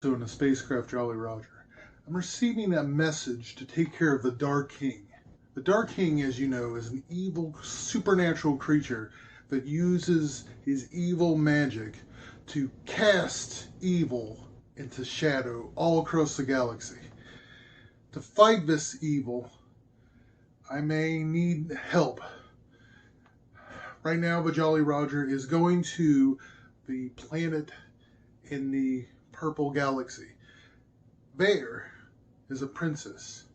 So in a spacecraft Jolly Roger, I'm receiving a message to take care of the Dark King. The Dark King, as you know, is an evil supernatural creature that uses his evil magic to cast evil into shadow all across the galaxy. To fight this evil, I may need help. Right now, the Jolly Roger is going to the planet in the purple galaxy. There is a princess,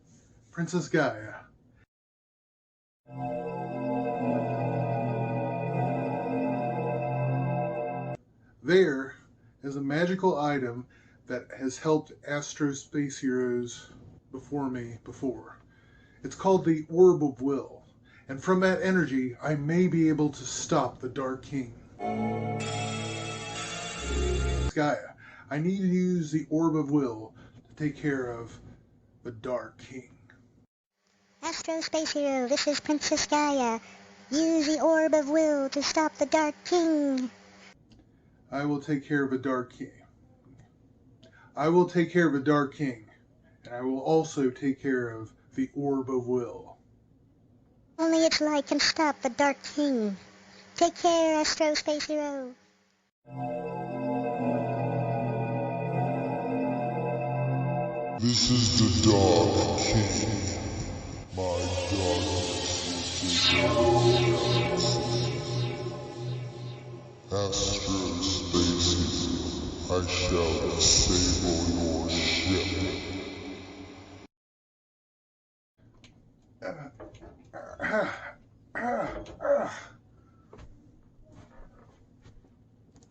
Princess Gaia. There is a magical item that has helped Astro Space Heroes before me before. It's called the Orb of Will, and from that energy, I may be able to stop the Dark King. Gaia, I need to use the Orb of Will to take care of the Dark King. Astro Space Hero, this is Princess Gaia. Use the Orb of Will to stop the Dark King. I will take care of the Dark King. I will take care of the Dark King, and I will also take care of the Orb of Will. Only its light can stop the Dark King. Take care, Astro Space Hero. This is the Dark King. My darkness Astro Space Hero, I shall disable your ship.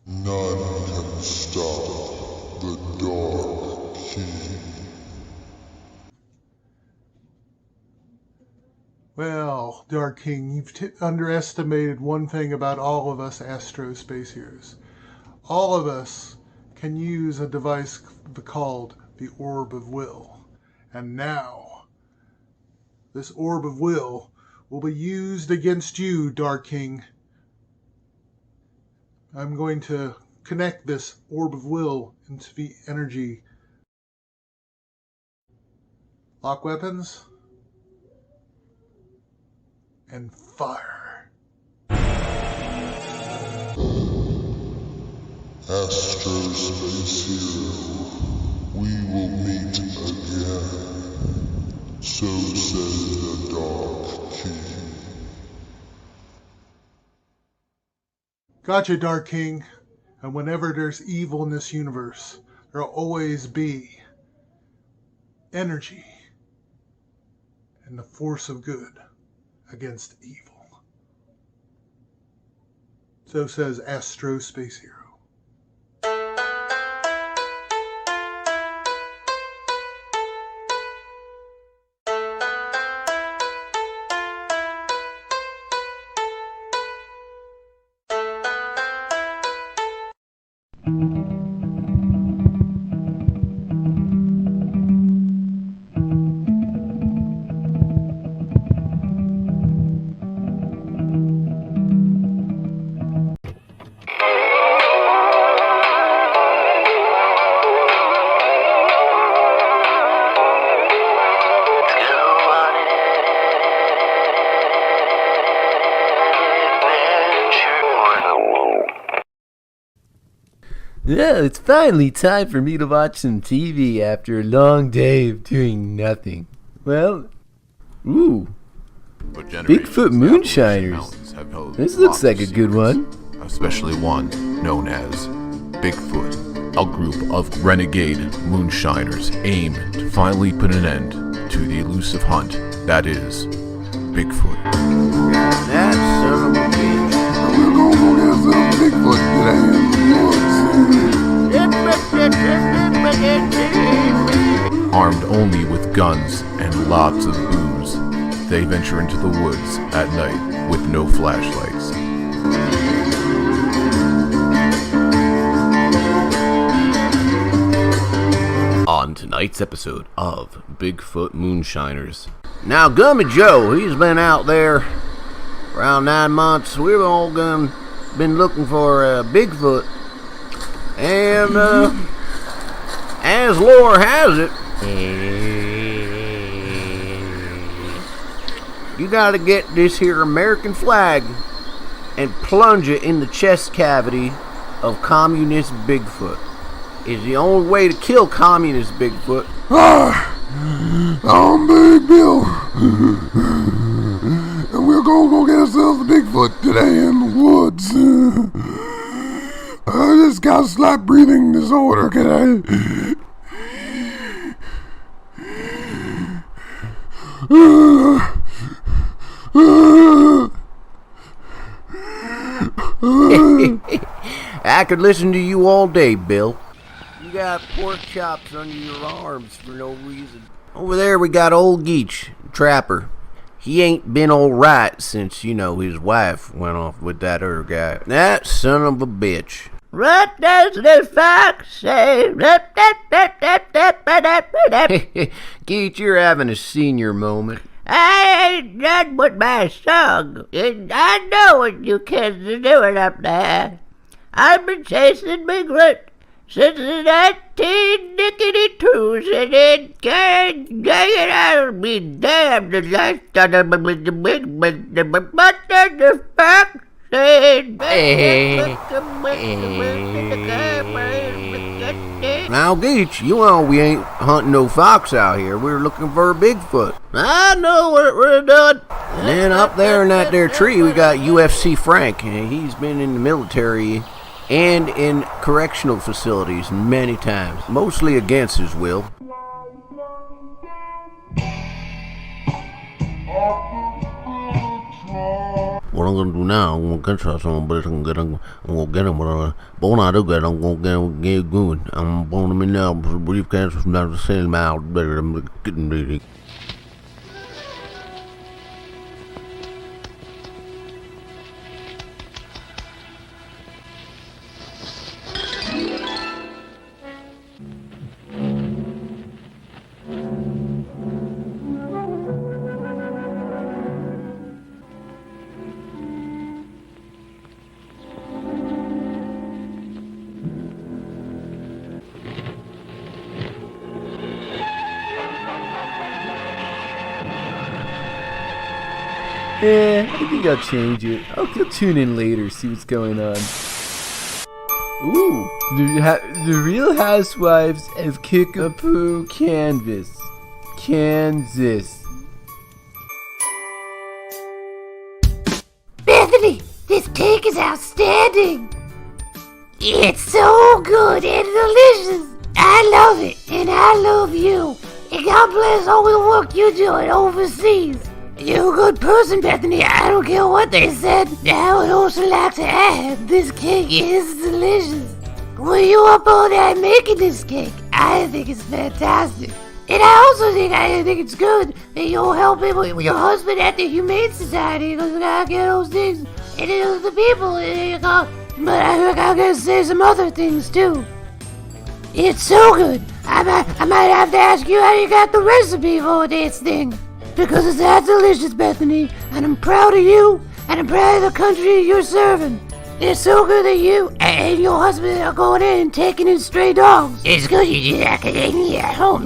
None can stop the Dark King. Well, Dark King, you've underestimated one thing about all of us Astro Space Heroes. All of us can use a device called the Orb of Will. And now, this Orb of Will be used against you, Dark King. I'm going to connect this Orb of Will into the energy. Lock weapons. And fire. Astro Space Hero, we will meet again. So says the Dark King. Gotcha, Dark King. And whenever there's evil in this universe, there'll always be energy and the force of good against evil. So says Astro Space Hero. Yeah, it's finally time for me to watch some TV after a long day of doing nothing. Well, ooh, Bigfoot Moonshiners. This looks like a good one. Especially one known as Bigfoot, a group of renegade moonshiners aim to finally put an end to the elusive hunt that is Bigfoot. That son of a bitch. We're gonna go get some Bigfoot today. Armed only with guns and lots of booze, they venture into the woods at night with no flashlights. On tonight's episode of Bigfoot Moonshiners. Now, Gummy Joe, he's been out there around 9 months. We've all been looking for Bigfoot. And, as lore has it, you gotta get this here American flag and plunge it in the chest cavity of communist Bigfoot. Is the only way to kill communist Bigfoot. I'm Big Bill. And we're gonna go get ourselves a Bigfoot today in the woods. I just got a slight breathing disorder, can I? I could listen to you all day, Bill. You got pork chops under your arms for no reason. Over there we got old Geach, trapper. He ain't been all right since, you know, his wife went off with that other guy. That son of a bitch. What does the fox say? Geach, you're having a senior moment. I ain't done with my song, and I know what you kids are doing up there. I've been chasing Bigfoot since the 1992s, and it can't get it out of me. Damn, the last time I was the big, but the fuck said. Now, Geach, you know we ain't hunting no fox out here. We're looking for a Bigfoot. I know what we're doing. And then up there in that there tree, we got UFC Frank. He's been in the military and in correctional facilities many times, mostly against his will. What I'm gonna do now, I'm gonna catch some, but I'm gonna get him. But when I do get him, I'm gonna get good. I'm gonna be now, briefcase from down the same out, but I'm getting ready. I think I'll change it. I'll tune in later, see what's going on. Ooh, the Real Housewives of Kickapoo, Kansas. Bethany, this cake is outstanding. It's so good and delicious. I love it, and I love you. And God bless all the work you're doing overseas. You're a good person, Bethany. I don't care what they said. I would also like to add, this cake is delicious. Were you up all night making this cake? I think it's fantastic. And I also think it's good that you're helping with your husband at the Humane Society, because we gotta get those things into the people. But I gotta say some other things too. It's so good. I might have to ask you how you got the recipe for this thing. Because it's that delicious, Bethany, and I'm proud of you, and I'm proud of the country you're serving. It's so good that you and your husband are going in and taking in stray dogs. It's good you do that at home.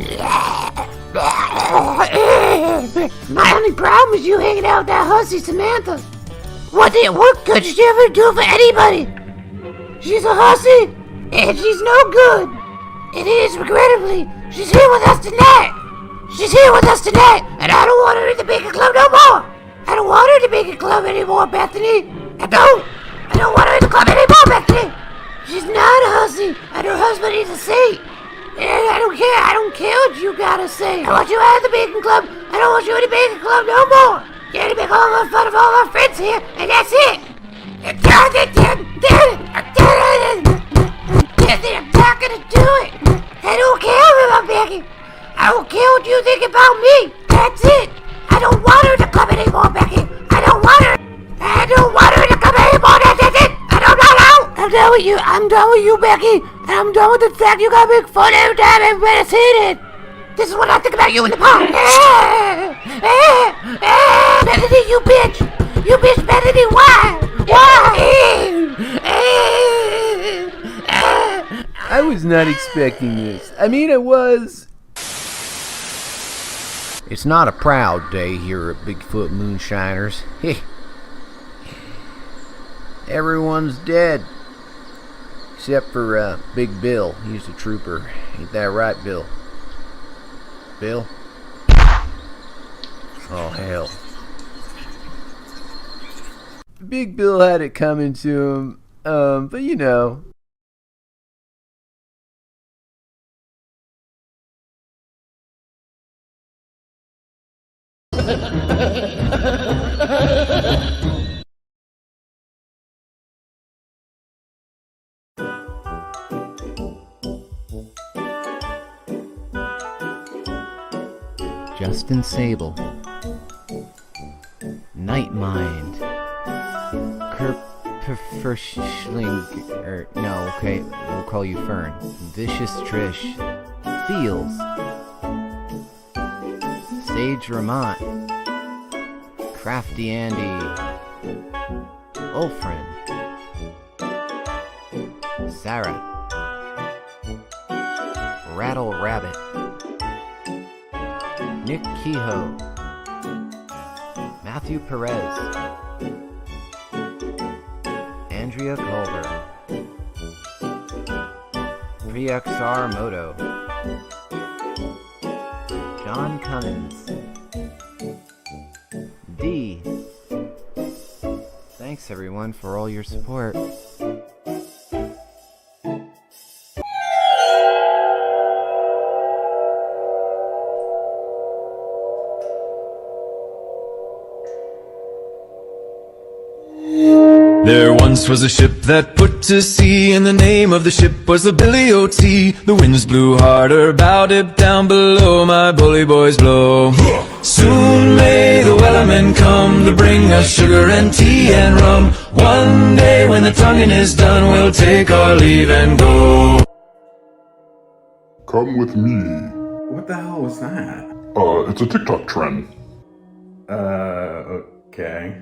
My only problem is you hanging out with that hussy Samantha. What could she ever do for anybody? She's a hussy, and she's no good. It is, regrettably, she's here with us tonight. She's here with us tonight, and I don't want her in the bacon club no more. I don't want her in the bacon club anymore, Bethany. I don't want her in the club anymore, Bethany. She's not a hussy, and her husband needs a seat. And I don't care what you gotta say. I want you out of the bacon club. I don't want you in the bacon club no more. You're gonna make all the fun of all our friends here, and that's it. I'm not gonna do it. I don't care about Becky. I don't care what you think about me. That's it. I don't want her to come anymore, Becky. I don't want her to come anymore. That's it. I'm done with you. I'm done with you, Becky. And I'm done with the fact you gotta make fun every time everybody's seen it. This is what I think about you in the park. Bethany, you bitch. You bitch, Bethany. Why? I was not expecting this. I mean, it was. It's not a proud day here at Bigfoot Moonshiners. Everyone's dead. Except for Big Bill. He's a trooper. Ain't that right, Bill? Bill? Oh, hell. Big Bill had it coming to him. But you know. Justin Sable, Nightmind, Kerpferschling, no, okay, we'll call you Fern, Vicious Trish, Fields, Sage Ramont, Crafty Andy, Ulfrin, Sarah, Rattle Rabbit, Nick Kehoe, Matthew Perez, Andrea Culver, PXR Moto, John Cummins, D. Thanks everyone for all your support. There once was a ship that put to sea, and the name of the ship was the Billy O.T. The winds blew harder, bowed it down below, my bully boys blow. Soon may the wellermen come to bring us sugar and tea and rum. One day when the tonguing is done, we'll take our leave and go. Come with me. What the hell was that? It's a TikTok trend. Okay.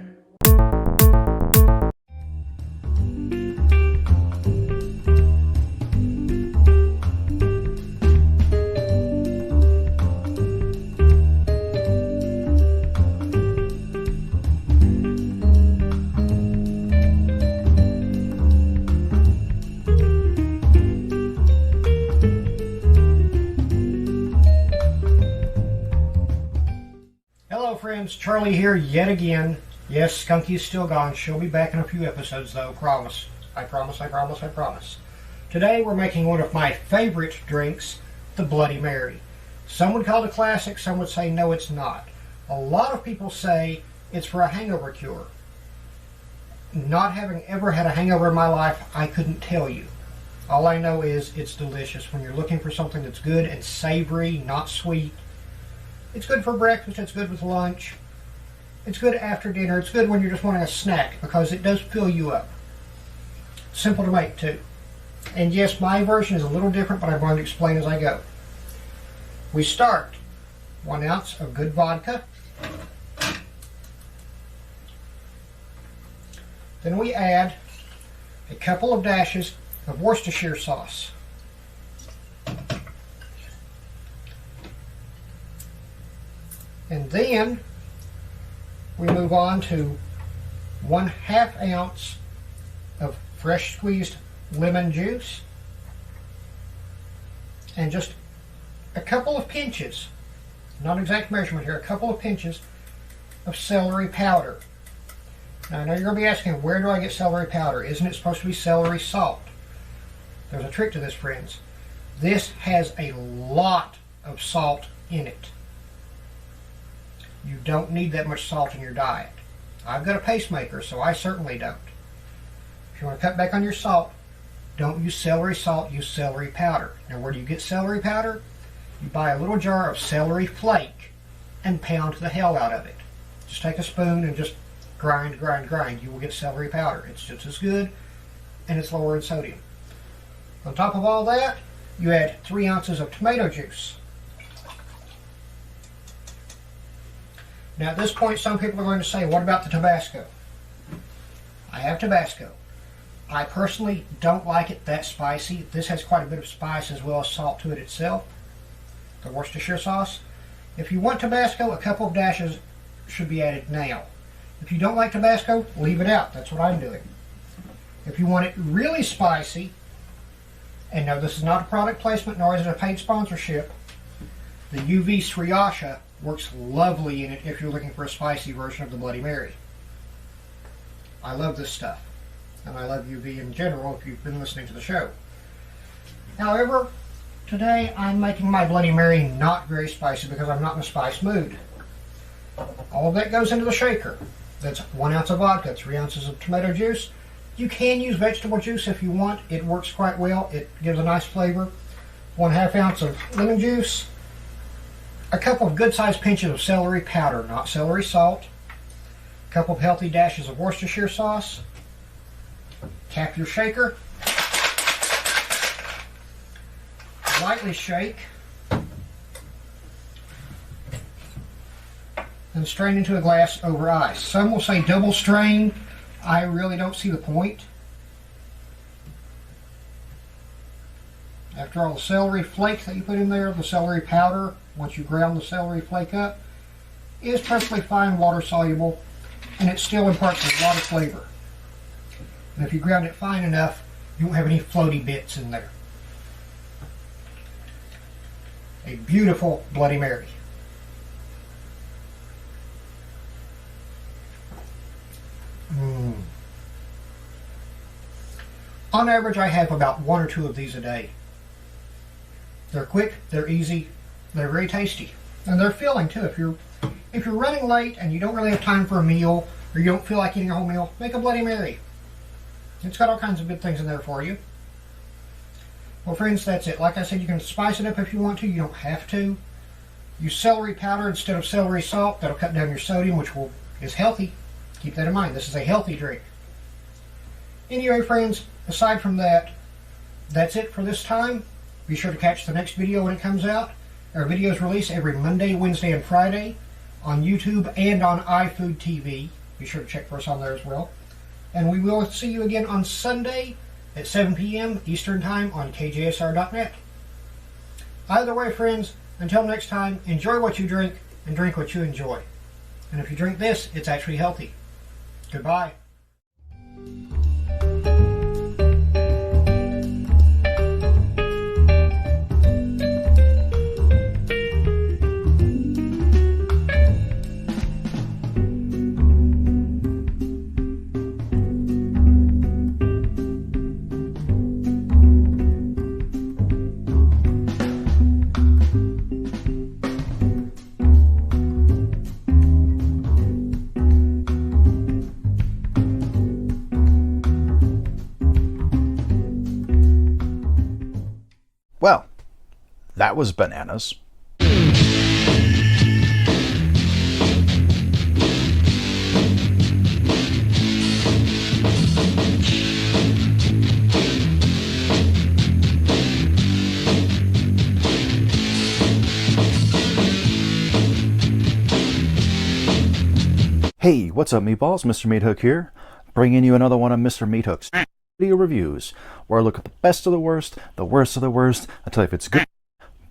Friends, Charlie here yet again. Yes, Skunky's still gone. She'll be back in a few episodes though, promise. I promise, I promise, I promise. Today we're making one of my favorite drinks, the Bloody Mary. Some would call it a classic, some would say no it's not. A lot of people say it's for a hangover cure. Not having ever had a hangover in my life, I couldn't tell you. All I know is it's delicious. When you're looking for something that's good and savory, not sweet, it's good for breakfast, it's good with lunch, it's good after dinner, it's good when you're just wanting a snack because it does fill you up. Simple to make too. And yes, my version is a little different, but I'm going to explain as I go. We start 1 ounce of good vodka. Then we add a couple of dashes of Worcestershire sauce. And then we move on to 1/2 ounce of fresh squeezed lemon juice and just a couple of pinches, not exact measurement here, a couple of pinches of celery powder. Now I know you're going to be asking, where do I get celery powder? Isn't it supposed to be celery salt? There's a trick to this, friends. This has a lot of salt in it. You don't need that much salt in your diet. I've got a pacemaker, so I certainly don't. If you want to cut back on your salt, don't use celery salt, use celery powder. Now where do you get celery powder? You buy a little jar of celery flake and pound the hell out of it. Just take a spoon and just grind, grind, grind. You will get celery powder. It's just as good and it's lower in sodium. On top of all that, you add 3 ounces of tomato juice. Now at this point, some people are going to say, what about the Tabasco? I have Tabasco. I personally don't like it that spicy. This has quite a bit of spice as well as salt to it itself. The Worcestershire sauce. If you want Tabasco, a couple of dashes should be added now. If you don't like Tabasco, leave it out. That's what I'm doing. If you want it really spicy, and no, this is not a product placement, nor is it a paid sponsorship, the UV Sriracha works lovely in it if you're looking for a spicy version of the Bloody Mary. I love this stuff. And I love UV in general if you've been listening to the show. However, today I'm making my Bloody Mary not very spicy because I'm not in a spice mood. All of that goes into the shaker. That's 1 ounce of vodka, 3 ounces of tomato juice. You can use vegetable juice if you want. It works quite well. It gives a nice flavor. 1/2 ounce of lemon juice. a couple of good-sized pinches of celery powder, not celery salt, a couple of healthy dashes of Worcestershire sauce, cap your shaker, lightly shake, and strain into a glass over ice. Some will say double strain. I really don't see the point. After all, the celery flake that you put in there, the celery powder, once you ground the celery flake up, is perfectly fine, water soluble, and it still imparts a lot of flavor. And if you ground it fine enough, you won't have any floaty bits in there. A beautiful Bloody Mary. On average, I have about 1 or 2 of these a day. They're quick, they're easy, they're very tasty, and they're filling too. If you're running late and you don't really have time for a meal, or you don't feel like eating a whole meal, make a Bloody Mary. It's got all kinds of good things in there for you. Well, friends, that's it. Like I said, you can spice it up if you want to. You don't have to. Use celery powder instead of celery salt. That'll cut down your sodium, which is healthy. Keep that in mind. This is a healthy drink. Anyway, friends, aside from that, that's it for this time. Be sure to catch the next video when it comes out. Our videos release every Monday, Wednesday, and Friday on YouTube and on iFood TV. Be sure to check for us on there as well. And we will see you again on Sunday at 7 p.m. Eastern Time on KJSR.net. Either way, friends, until next time, enjoy what you drink and drink what you enjoy. And if you drink this, it's actually healthy. Goodbye. Well, that was bananas. Hey, what's up, meatballs? Mr. MeatHook here, bringing you another one of Mr. MeatHook's video reviews, where I look at the best of the worst of the worst. I tell you if it's good,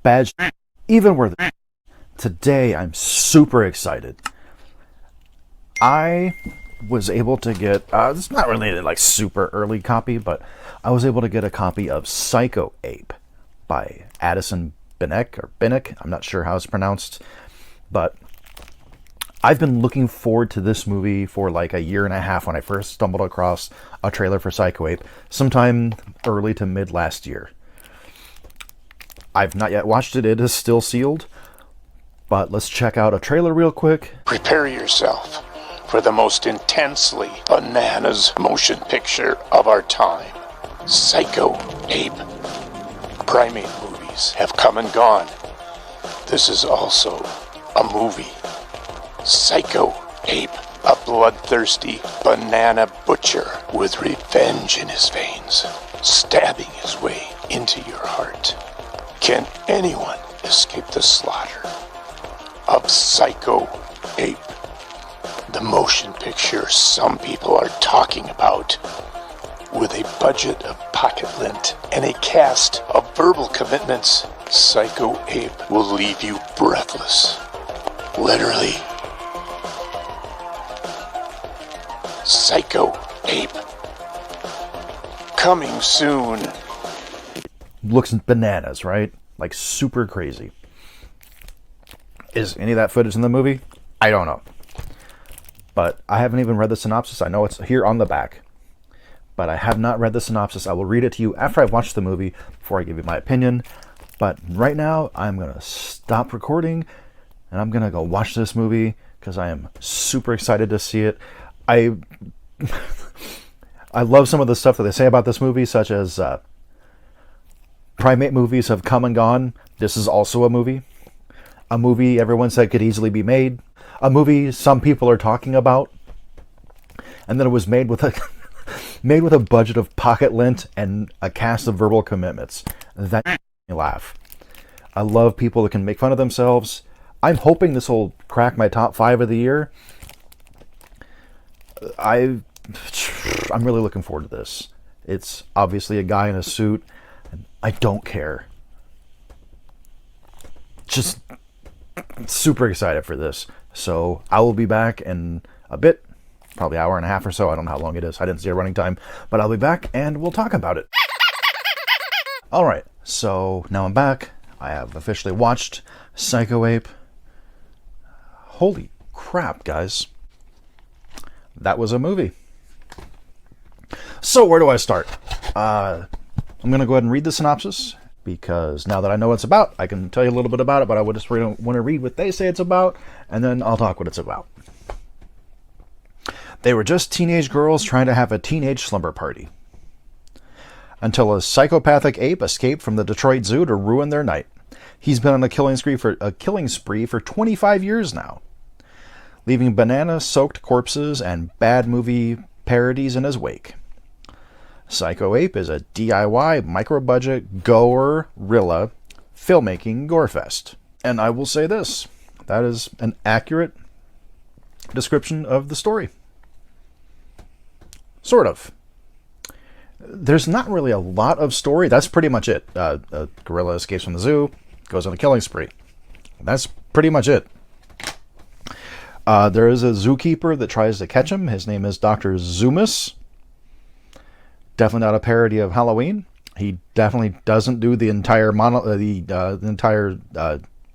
bad, even worth it. Today, I'm super excited. I was able to get, it's not really like super early copy, but I was able to get a copy of Psycho Ape by Addison Binnick. I'm not sure how it's pronounced, but I've been looking forward to this movie for like a year and a half when I first stumbled across a trailer for Psycho Ape, sometime early to mid last year. I've not yet watched it. It is still sealed, but let's check out a trailer real quick. Prepare yourself for the most intensely bananas motion picture of our time. Psycho Ape. Primate movies have come and gone. This is also a movie. Psycho Ape, a bloodthirsty banana butcher with revenge in his veins, stabbing his way into your heart. Can anyone escape the slaughter of Psycho Ape? The motion picture some people are talking about. With a budget of pocket lint and a cast of verbal commitments, Psycho Ape will leave you breathless. Literally. Psycho Ape. Coming soon. Looks bananas, right? Like super crazy. Is any of that footage in the movie? I don't know. But I haven't even read the synopsis. I know it's here on the back, but I have not read the synopsis. I will read it to you after I've watched the movie before I give you my opinion. But right now, I'm going to stop recording and I'm going to go watch this movie because I am super excited to see it. I love some of the stuff that they say about this movie, such as primate movies have come and gone. This is also a movie. a movie everyone said could easily be made, a movie some people are talking about, and then it was made with a made with a budget of pocket lint and a cast of verbal commitments. That made me laugh. I love people that can make fun of themselves. I'm hoping this will crack my top 5 of the year. I'm really looking forward to this. It's obviously a guy in a suit, and I don't care. Just super excited for this. So I will be back in a bit, probably an hour and a half or so. I don't know how long it is. I didn't see a running time, but I'll be back and we'll talk about it. All right, so now I'm back. I have officially watched Psycho Ape. Holy crap, guys. That was a movie. So where do I start? I'm going to go ahead and read the synopsis, because now that I know what it's about, I can tell you a little bit about it, but I would just want to read what they say it's about, and then I'll talk what it's about. They were just teenage girls trying to have a teenage slumber party, until a psychopathic ape escaped from the Detroit Zoo to ruin their night. He's been on a killing spree for 25 years now, leaving banana-soaked corpses and bad movie parodies in his wake. Psycho Ape is a DIY, micro-budget, gorilla filmmaking gorefest. And I will say this, that is an accurate description of the story. Sort of. There's not really a lot of story. That's pretty much it. A gorilla escapes from the zoo, goes on a killing spree. That's pretty much it. There is a zookeeper that tries to catch him. His name is Dr. Zoomus. Definitely not a parody of Halloween. He definitely doesn't do the entire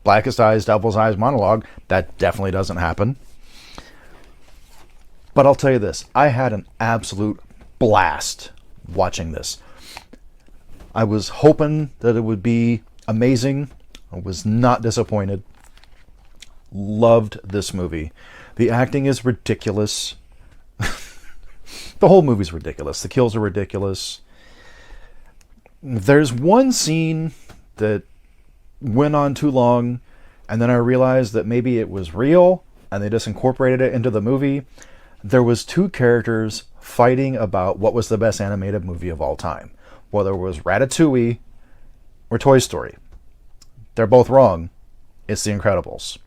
blackest eyes, devil's eyes monologue. That definitely doesn't happen. But I'll tell you this, I had an absolute blast watching this. I was hoping that it would be amazing. I was not disappointed. Loved this movie. The acting is ridiculous. The whole movie's ridiculous. The kills are ridiculous. There's one scene that went on too long, and then I realized that maybe it was real, and they just incorporated it into the movie. There was 2 characters fighting about what was the best animated movie of all time, whether it was Ratatouille or Toy Story. They're both wrong. It's The Incredibles.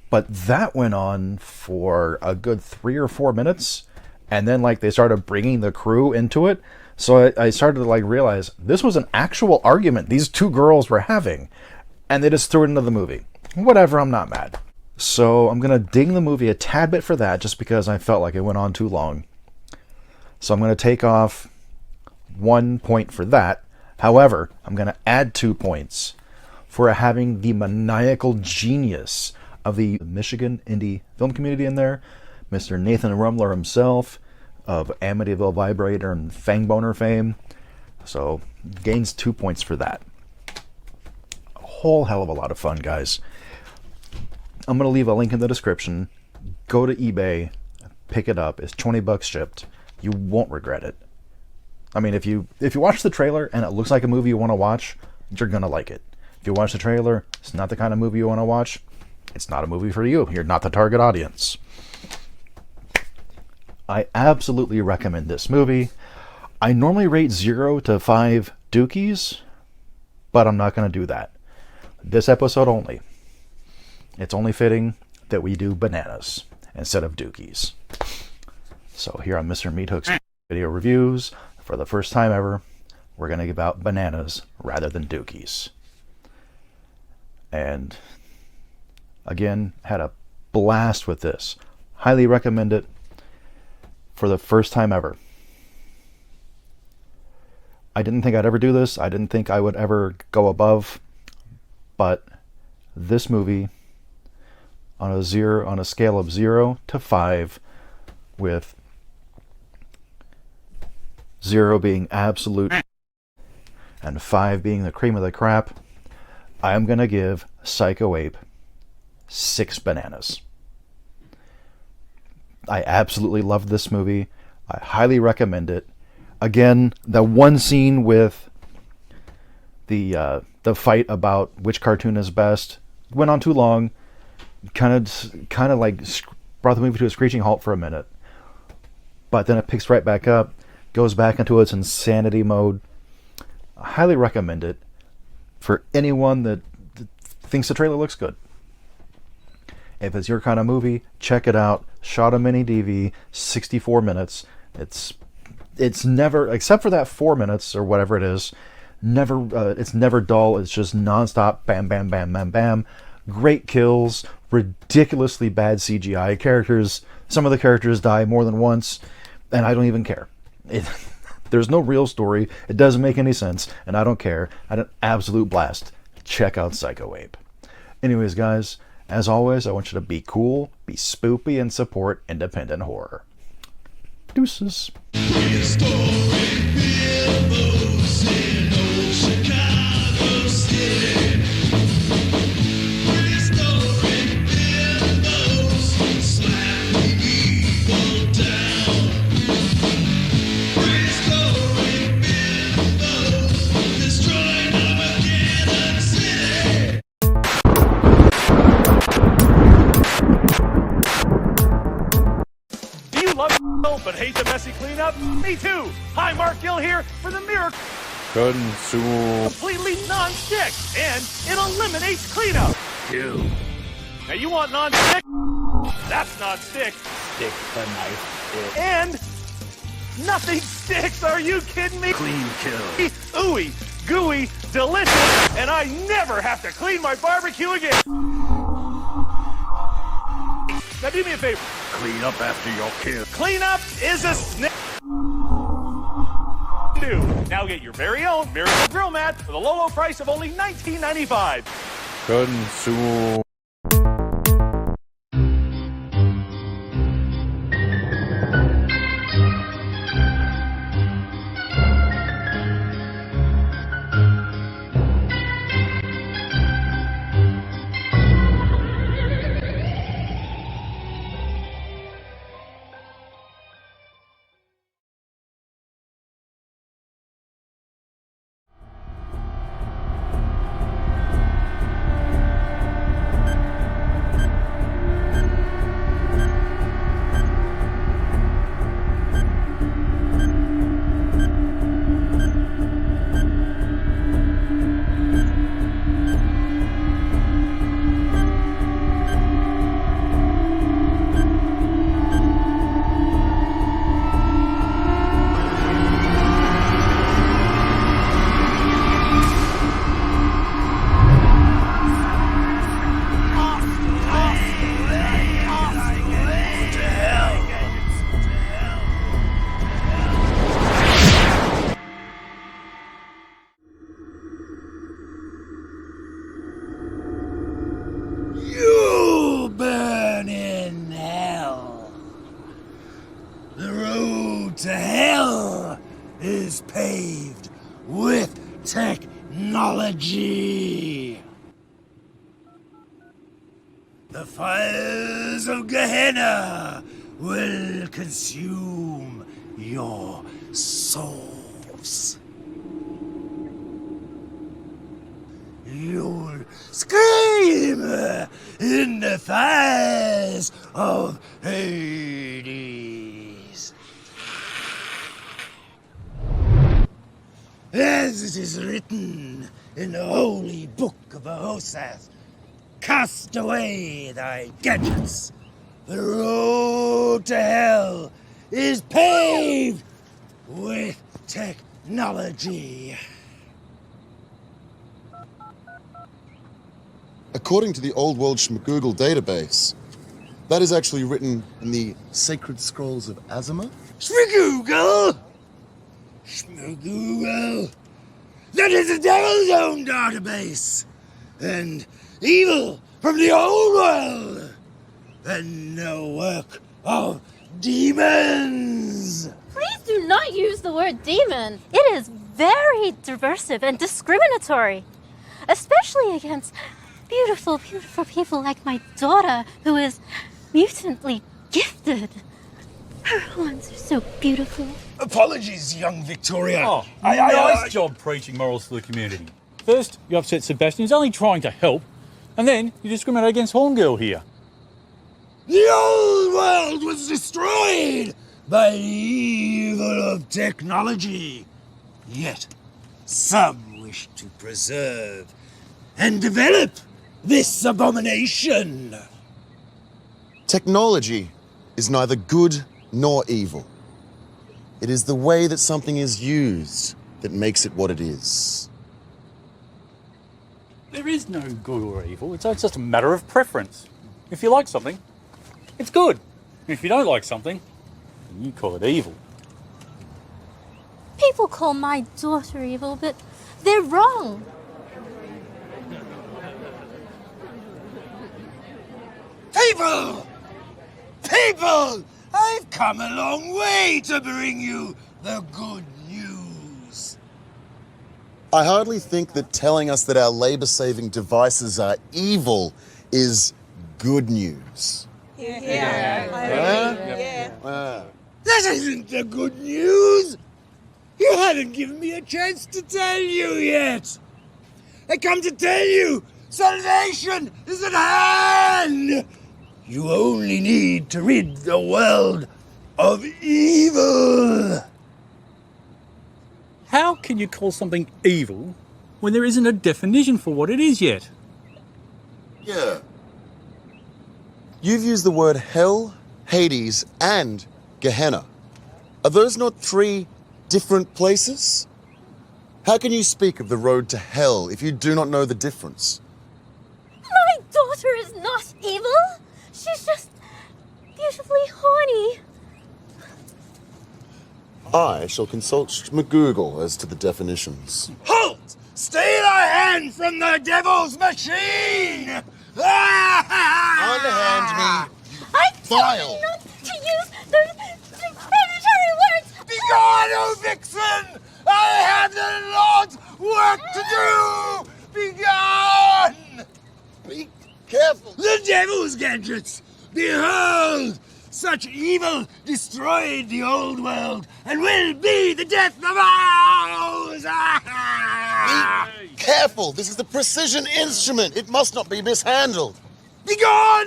But that went on for a good 3 or 4 minutes, and then they started bringing the crew into it. So I started to realize this was an actual argument these 2 girls were having, and they just threw it into the movie. Whatever, I'm not mad. So I'm going to ding the movie a tad bit for that, just because I felt like it went on too long. So I'm going to take off 1 point for that. However, I'm going to add 2 points for having the maniacal genius of the Michigan indie film community in there. Mr. Nathan Rumler himself of Amityville Vibrator and Fangboner fame. So gains 2 points for that. A whole hell of a lot of fun, guys. I'm going to leave a link in the description. Go to eBay, pick it up. It's $20 shipped. You won't regret it. I mean, if you watch the trailer and it looks like a movie you want to watch, you're going to like it. If you watch the trailer, it's not the kind of movie you want to watch, it's not a movie for you. You're not the target audience. I absolutely recommend this movie. I normally rate 0 to 5 dookies, but I'm not going to do that. This episode only. It's only fitting that we do bananas instead of dookies. So here on Mr. MeatHook's video reviews, for the first time ever, we're going to give out bananas rather than dookies. And again, had a blast with this. Highly recommend it for the first time ever. I didn't think I'd ever do this. I didn't think I would ever go above. But this movie, on a scale of 0 to 5, with 0 being absolute and 5 being the cream of the crap, I'm going to give Psycho Ape 6 bananas. I absolutely loved this movie. I highly recommend it. Again, the one scene with The fight about which cartoon is best went on too long. Kind of like brought the movie to a screeching halt for a minute. But then it picks right back up, goes back into its insanity mode. I highly recommend it for anyone that thinks the trailer looks good. If it's your kind of movie, check it out. Shot a mini DV, 64 minutes. It's never, except for that 4 minutes or whatever it is, it's never dull. It's just nonstop, bam, bam, bam, bam, bam. Great kills, ridiculously bad CGI characters. Some of the characters die more than once, and I don't even care. There's no real story. It doesn't make any sense, and I don't care. I had an absolute blast. Check out Psycho Ape. Anyways, guys, as always, I want you to be cool, be spoopy, and support independent horror. Deuces. But hate the messy cleanup? Me too! Hi, Mark Gill here for the miracle completely non-stick, and it eliminates cleanup. Kill. Now you want non-stick? That's non-stick. Stick the knife. And nothing sticks. Are you kidding me? Clean kill. Ooey, gooey, delicious, and I never have to clean my barbecue again. Now do me a favor. Clean up after your kill. Clean up is a snip. Now get your very own Miracle Grill Mat for the low, low price of only $19.95. Consume. to hell is paved with technology. The fires of Gehenna will consume your souls. You'll scream in the fires of Hades. As it is written in the holy book of Ahosath, cast away thy gadgets. The road to hell is paved with technology. According to the Old World Schmagoogle database, that is actually written in the Sacred Scrolls of Azimuth. Schmagoogle? Schmagoogle? That is the devil's own database. And evil from the old world. And no work of demons. Please do not use the word demon. It is very derisive and discriminatory. Especially against beautiful, beautiful people like my daughter, who is mutantly gifted. Her horns are so beautiful. Apologies, young Victoria. Oh, nice job preaching morals to the community. First, you upset Sebastian, who's only trying to help, and then you discriminate against Horngirl here. The old world was destroyed by the evil of technology. Yet, some wish to preserve and develop this abomination. Technology is neither good nor evil. It is the way that something is used that makes it what it is. There is no good or evil. It's just a matter of preference. If you like something, it's good. If you don't like something, then you call it evil. People call my daughter evil, but they're wrong. People! People! I've come a long way to bring you the good news. I hardly think that telling us that our labor-saving devices are evil is good news. That isn't the good news! You haven't given me a chance to tell you yet! I come to tell you, salvation is at hand! You only need to rid the world of evil! How can you call something evil when there isn't a definition for what it is yet? Yeah. You've used the word hell, Hades, and Gehenna. Are those not three different places? How can you speak of the road to hell if you do not know the difference? My daughter is not evil. She's just beautifully horny. I shall consult McGoogle as to the definitions. Halt! Stay thy hand from the devil's machine! Unhand me, I vile! told you not to use those defamatory words! Begone, O vixen! I have the Lord's work to do! Begone! Be careful! The devil's gadgets! Behold! Such evil destroyed the old world and will be the death of ours! Be careful! This is the precision instrument! It must not be mishandled! Begone,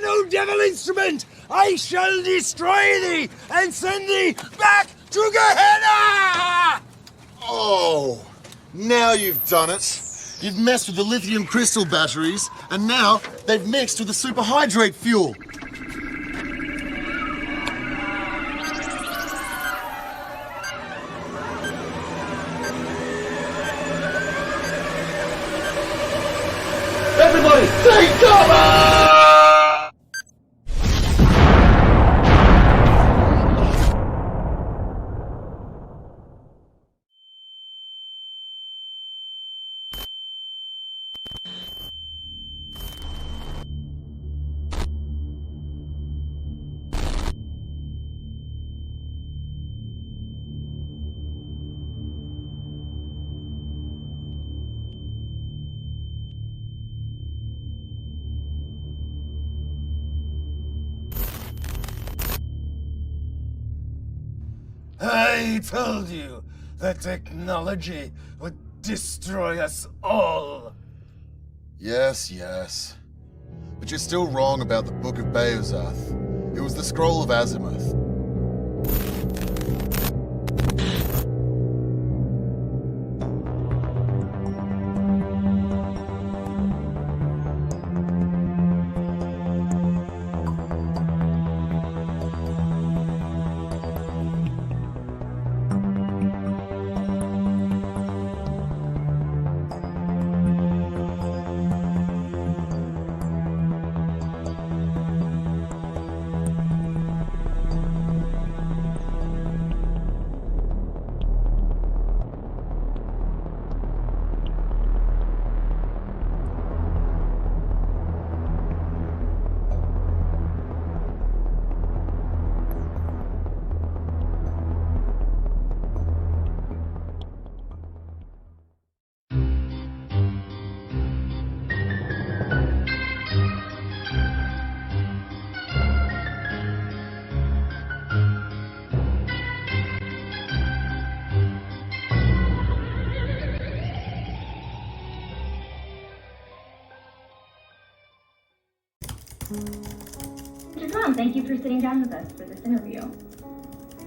O devil instrument! I shall destroy thee and send thee back to Gehenna! Oh, now you've done it. You've messed with the lithium crystal batteries, and now they've mixed with the superhydrate fuel. Everybody, take cover! I told you that technology would destroy us all. Yes, yes. But you're still wrong about the Book of Beozath. It was the Scroll of Azimuth. Mr. Khan, thank you for sitting down with us for this interview.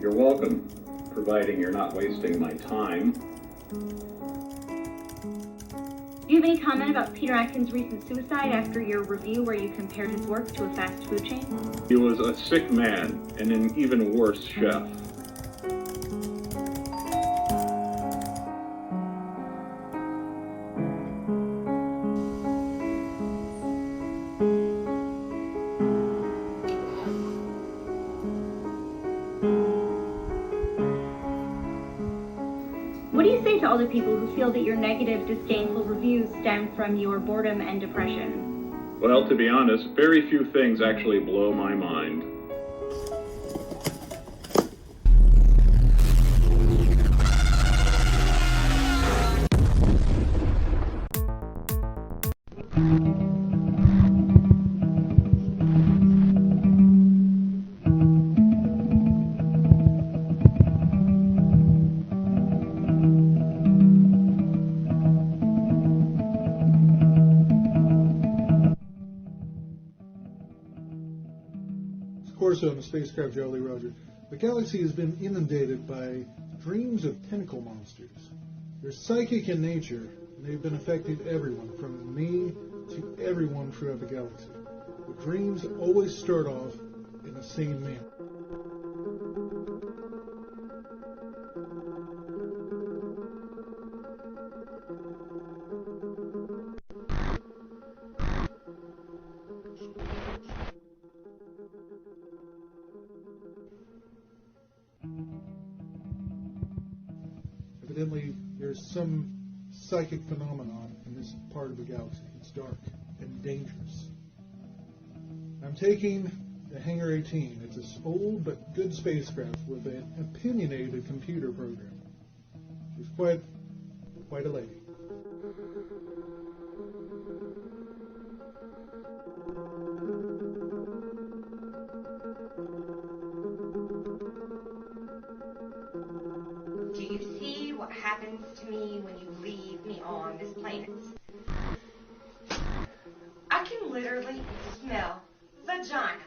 You're welcome, providing you're not wasting my time. Do you have any comment about Peter Atkins' recent suicide after your review where you compared his work to a fast food chain? He was a sick man and an even worse chef. What do you say to all the people who feel that your negative, disdainful reviews stem from your boredom and depression? Well, to be honest, very few things actually blow my mind. Corso, the spacecraft Jolly Roger. The galaxy has been inundated by dreams of tentacle monsters. They're psychic in nature, and they've been affecting everyone, from me to everyone throughout the galaxy. The dreams always start off in a sane manner. Evidently, there's some psychic phenomenon in this part of the galaxy. It's dark and dangerous. I'm taking the Hangar 18. It's an old but good spacecraft with an opinionated computer program. She's quite a lady. Do you see what happens to me when you leave me on this planet? I can literally smell vagina.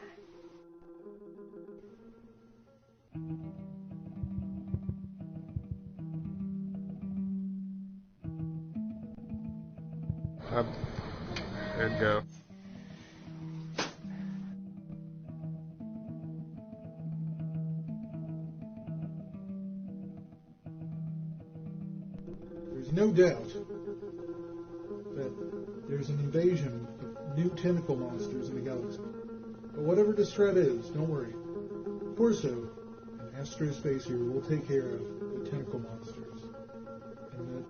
Up and go. There's no doubt that there's an invasion of new tentacle monsters in the galaxy. But whatever this threat is, don't worry. Corso and Astro Space here will take care of the tentacle monsters. And that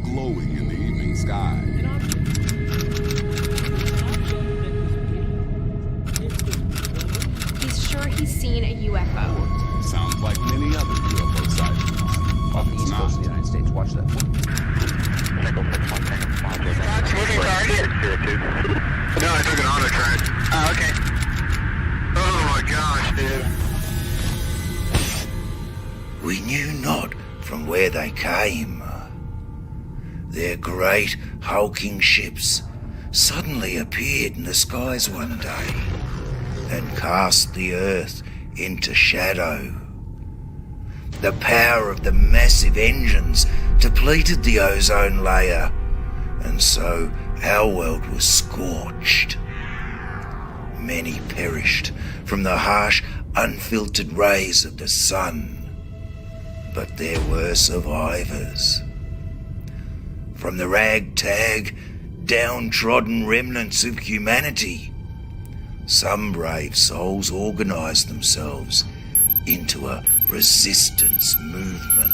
glowing in the evening sky. He's sure he's seen a UFO. Sounds like many other UFO sightings. Off the east coast of the United States. Watch that. Moving target. No, I took an auto track. Oh, okay. Oh my gosh, dude. We knew not from where they came. Their great hulking ships suddenly appeared in the skies one day and cast the earth into shadow. The power of the massive engines depleted the ozone layer, and so our world was scorched. Many perished from the harsh, unfiltered rays of the sun, but there were survivors. from the ragtag, downtrodden remnants of humanity. Some brave souls organized themselves into a resistance movement.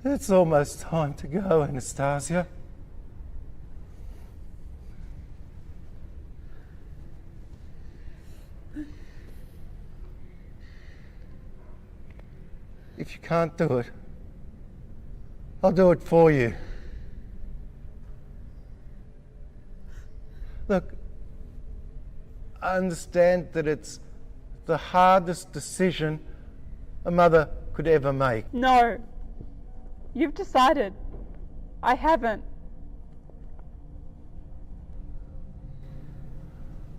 It's almost time to go, Anastasia. If you can't do it, I'll do it for you. Look, I understand that it's the hardest decision a mother could ever make. No. You've decided. I haven't.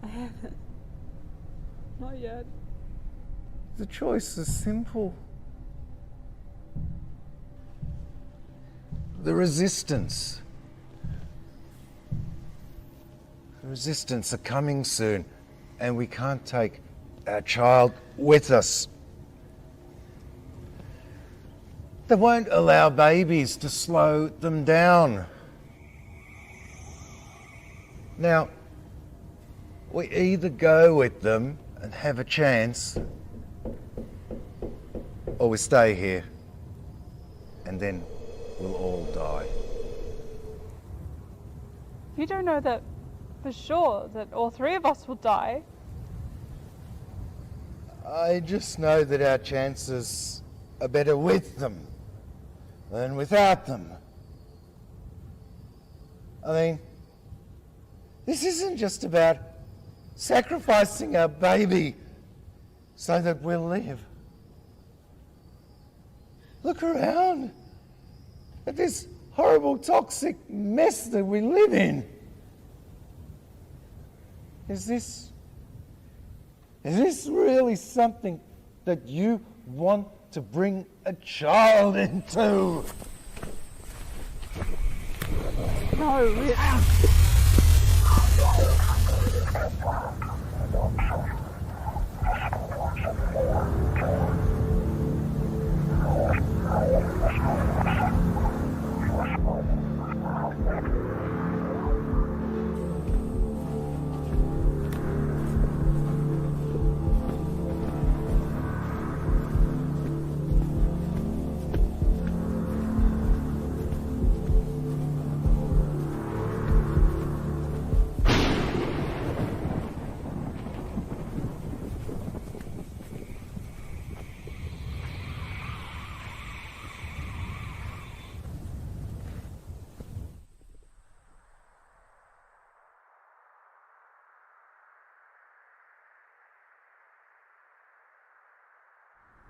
I haven't. Not yet. The choice is simple. The resistance. The resistance are coming soon, and we can't take our child with us. They won't allow babies to slow them down. Now, we either go with them and have a chance, or we stay here, and then we'll all die. You don't know that for sure that all three of us will die. I just know that our chances are better with them than without them. I mean, this isn't just about sacrificing our baby so that we'll live. Look around at this horrible toxic mess that we live in. Is this really something that you want to bring a child into? No,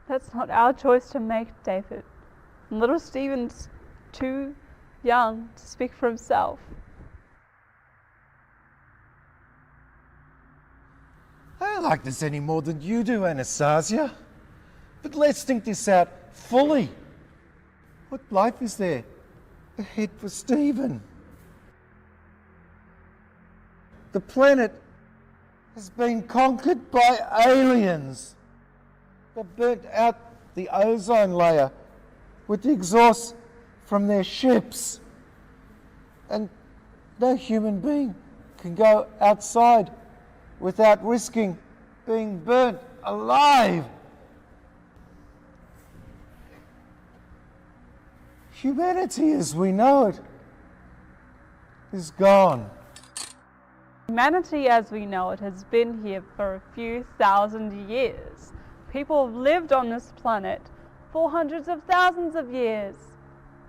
that's not our choice to make, David. And little Stephen's too young to speak for himself. I don't like this any more than you do, Anastasia. But let's think this out fully. What life is there ahead for Stephen? The planet has been conquered by aliens. They burnt out the ozone layer with the exhaust from their ships. And no human being can go outside without risking being burnt alive. Humanity as we know it is gone. Humanity as we know it has been here for a few thousand years. People have lived on this planet for hundreds of thousands of years,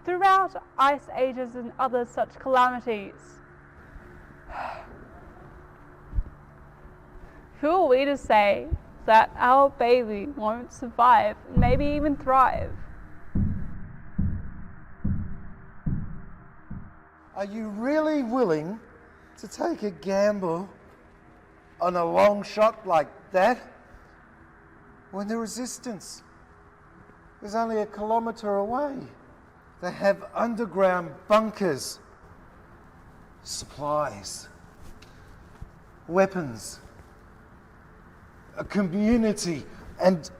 throughout ice ages and other such calamities. Who are we to say that our baby won't survive, maybe even thrive? Are you really willing to take a gamble on a long shot like that when the resistance is only a kilometre away? They have underground bunkers, supplies, weapons, a community, and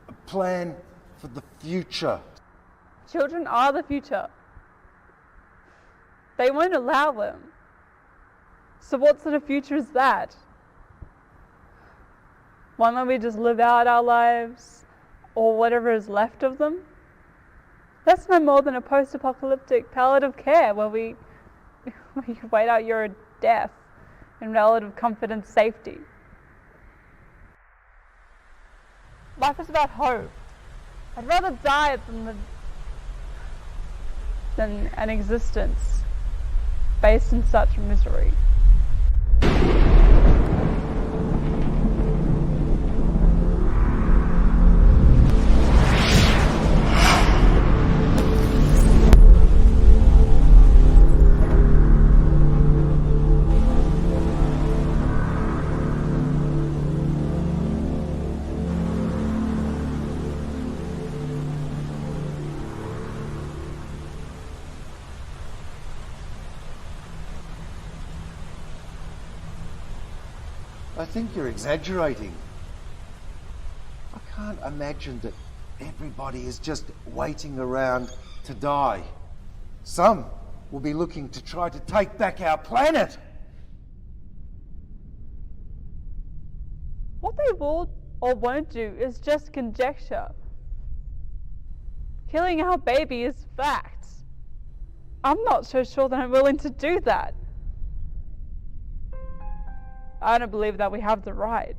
a plan for the future. Children are the future. They won't allow them. So what sort of future is that? One where we just live out our lives, or whatever is left of them? That's no more than a post-apocalyptic palliative care where you wait out your death in relative comfort and safety. Life is about hope. I'd rather die than an existence based in such misery. I think you're exaggerating. I can't imagine that everybody is just waiting around to die. Some will be looking to try to take back our planet. What they will or won't do is just conjecture. Killing our baby is fact. I'm not so sure that I'm willing to do that. I don't believe that we have the right.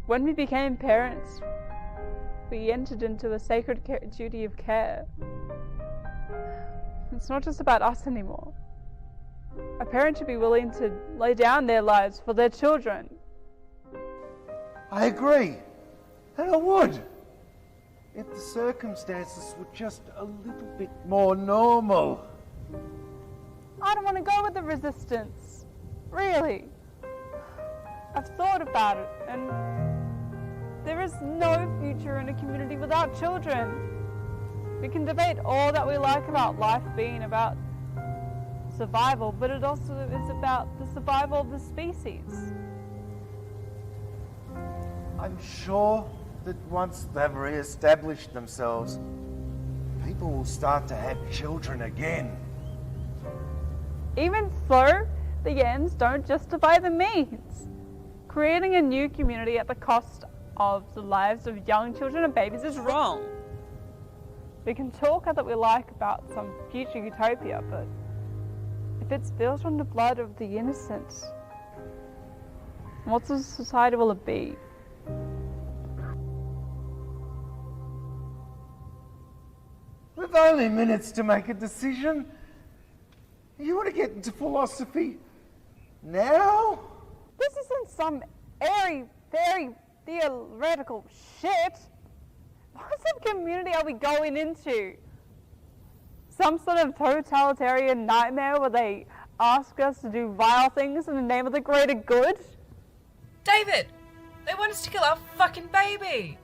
When we became parents, we entered into a sacred duty of care. It's not just about us anymore. A parent should be willing to lay down their lives for their children. I agree, and I would, if the circumstances were just a little bit more normal. I don't want to go with the resistance. Really. I've thought about it, and there is no future in a community without children. We can debate all that we like about life being about survival, but it also is about the survival of the species. I'm sure that once they've re-established themselves, people will start to have children again. Even so, the ends don't justify the means. Creating a new community at the cost of the lives of young children and babies is wrong. We can talk that we like about some future utopia, but if it's built on the blood of the innocent, what sort of society will it be? We've only minutes to make a decision. You want to get into philosophy now? This isn't some airy, fairy, theoretical shit. What sort of community are we going into? Some sort of totalitarian nightmare where they ask us to do vile things in the name of the greater good? David! They want us to kill our fucking baby!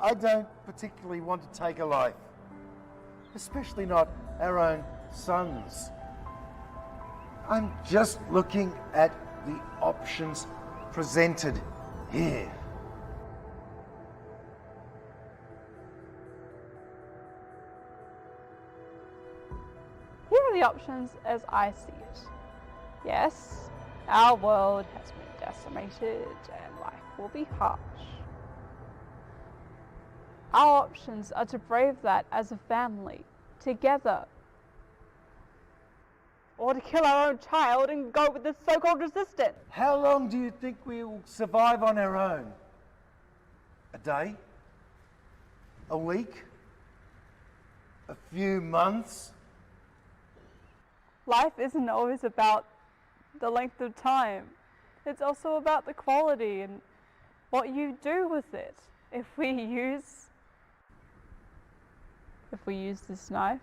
I don't particularly want to take a life, especially not our own sons. I'm just looking at the options presented here. Here are the options as I see it. Yes, our world has been decimated and life will be harsh. Our options are to brave that as a family, together. Or to kill our own child and go with the so-called resistance. How long do you think we will survive on our own? A day? A week? A few months? Life isn't always about the length of time. It's also about the quality and what you do with it. If we use this knife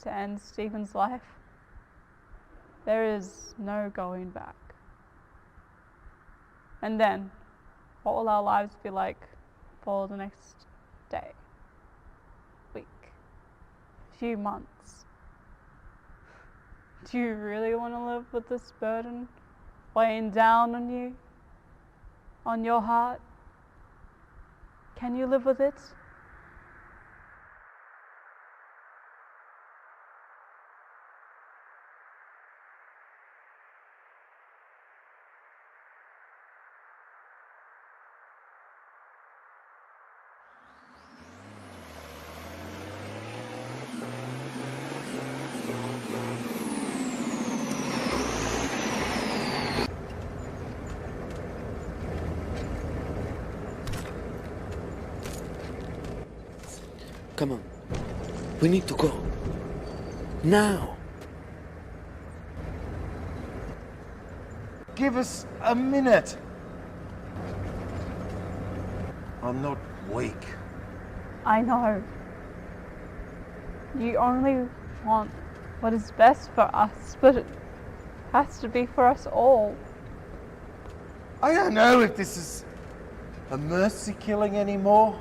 to end Stephen's life, there is no going back. And then, what will our lives be like for the next day, week, few months? Do you really want to live with this burden weighing down on you, on your heart? Can you live with it? Come on. We need to go. Now. Give us a minute. I'm not weak. I know. You only want what is best for us, but it has to be for us all. I don't know if this is a mercy killing anymore,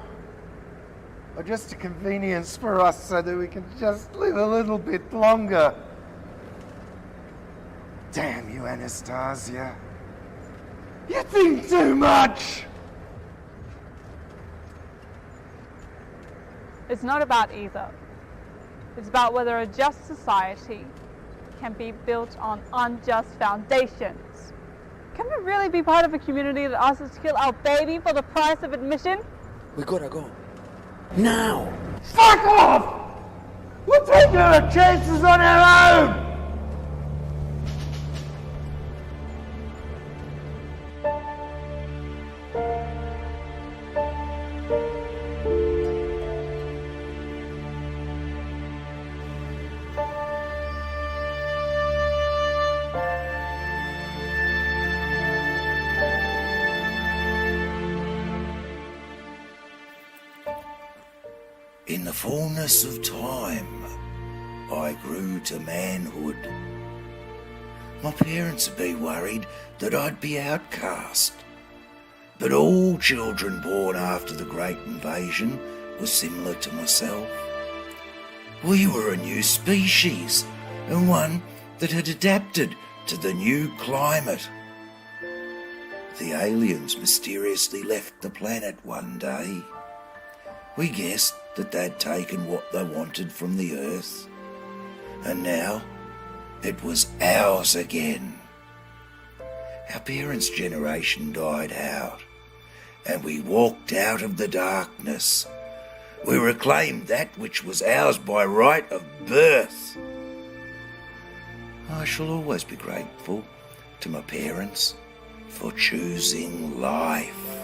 or just a convenience for us so that we can just live a little bit longer. Damn you, Anastasia. You think too much! It's not about either. It's about whether a just society can be built on unjust foundations. Can we really be part of a community that asks us to kill our baby for the price of admission? We gotta go. Now! Fuck off! We're taking our chances on our own! In the fullness of time, I grew to manhood. My parents would be worried that I'd be outcast. But all children born after the Great Invasion were similar to myself. We were a new species, and one that had adapted to the new climate. The aliens mysteriously left the planet one day. We guessed that they'd taken what they wanted from the Earth, and now it was ours again. Our parents' generation died out, and we walked out of the darkness. We reclaimed that which was ours by right of birth. I shall always be grateful to my parents for choosing life.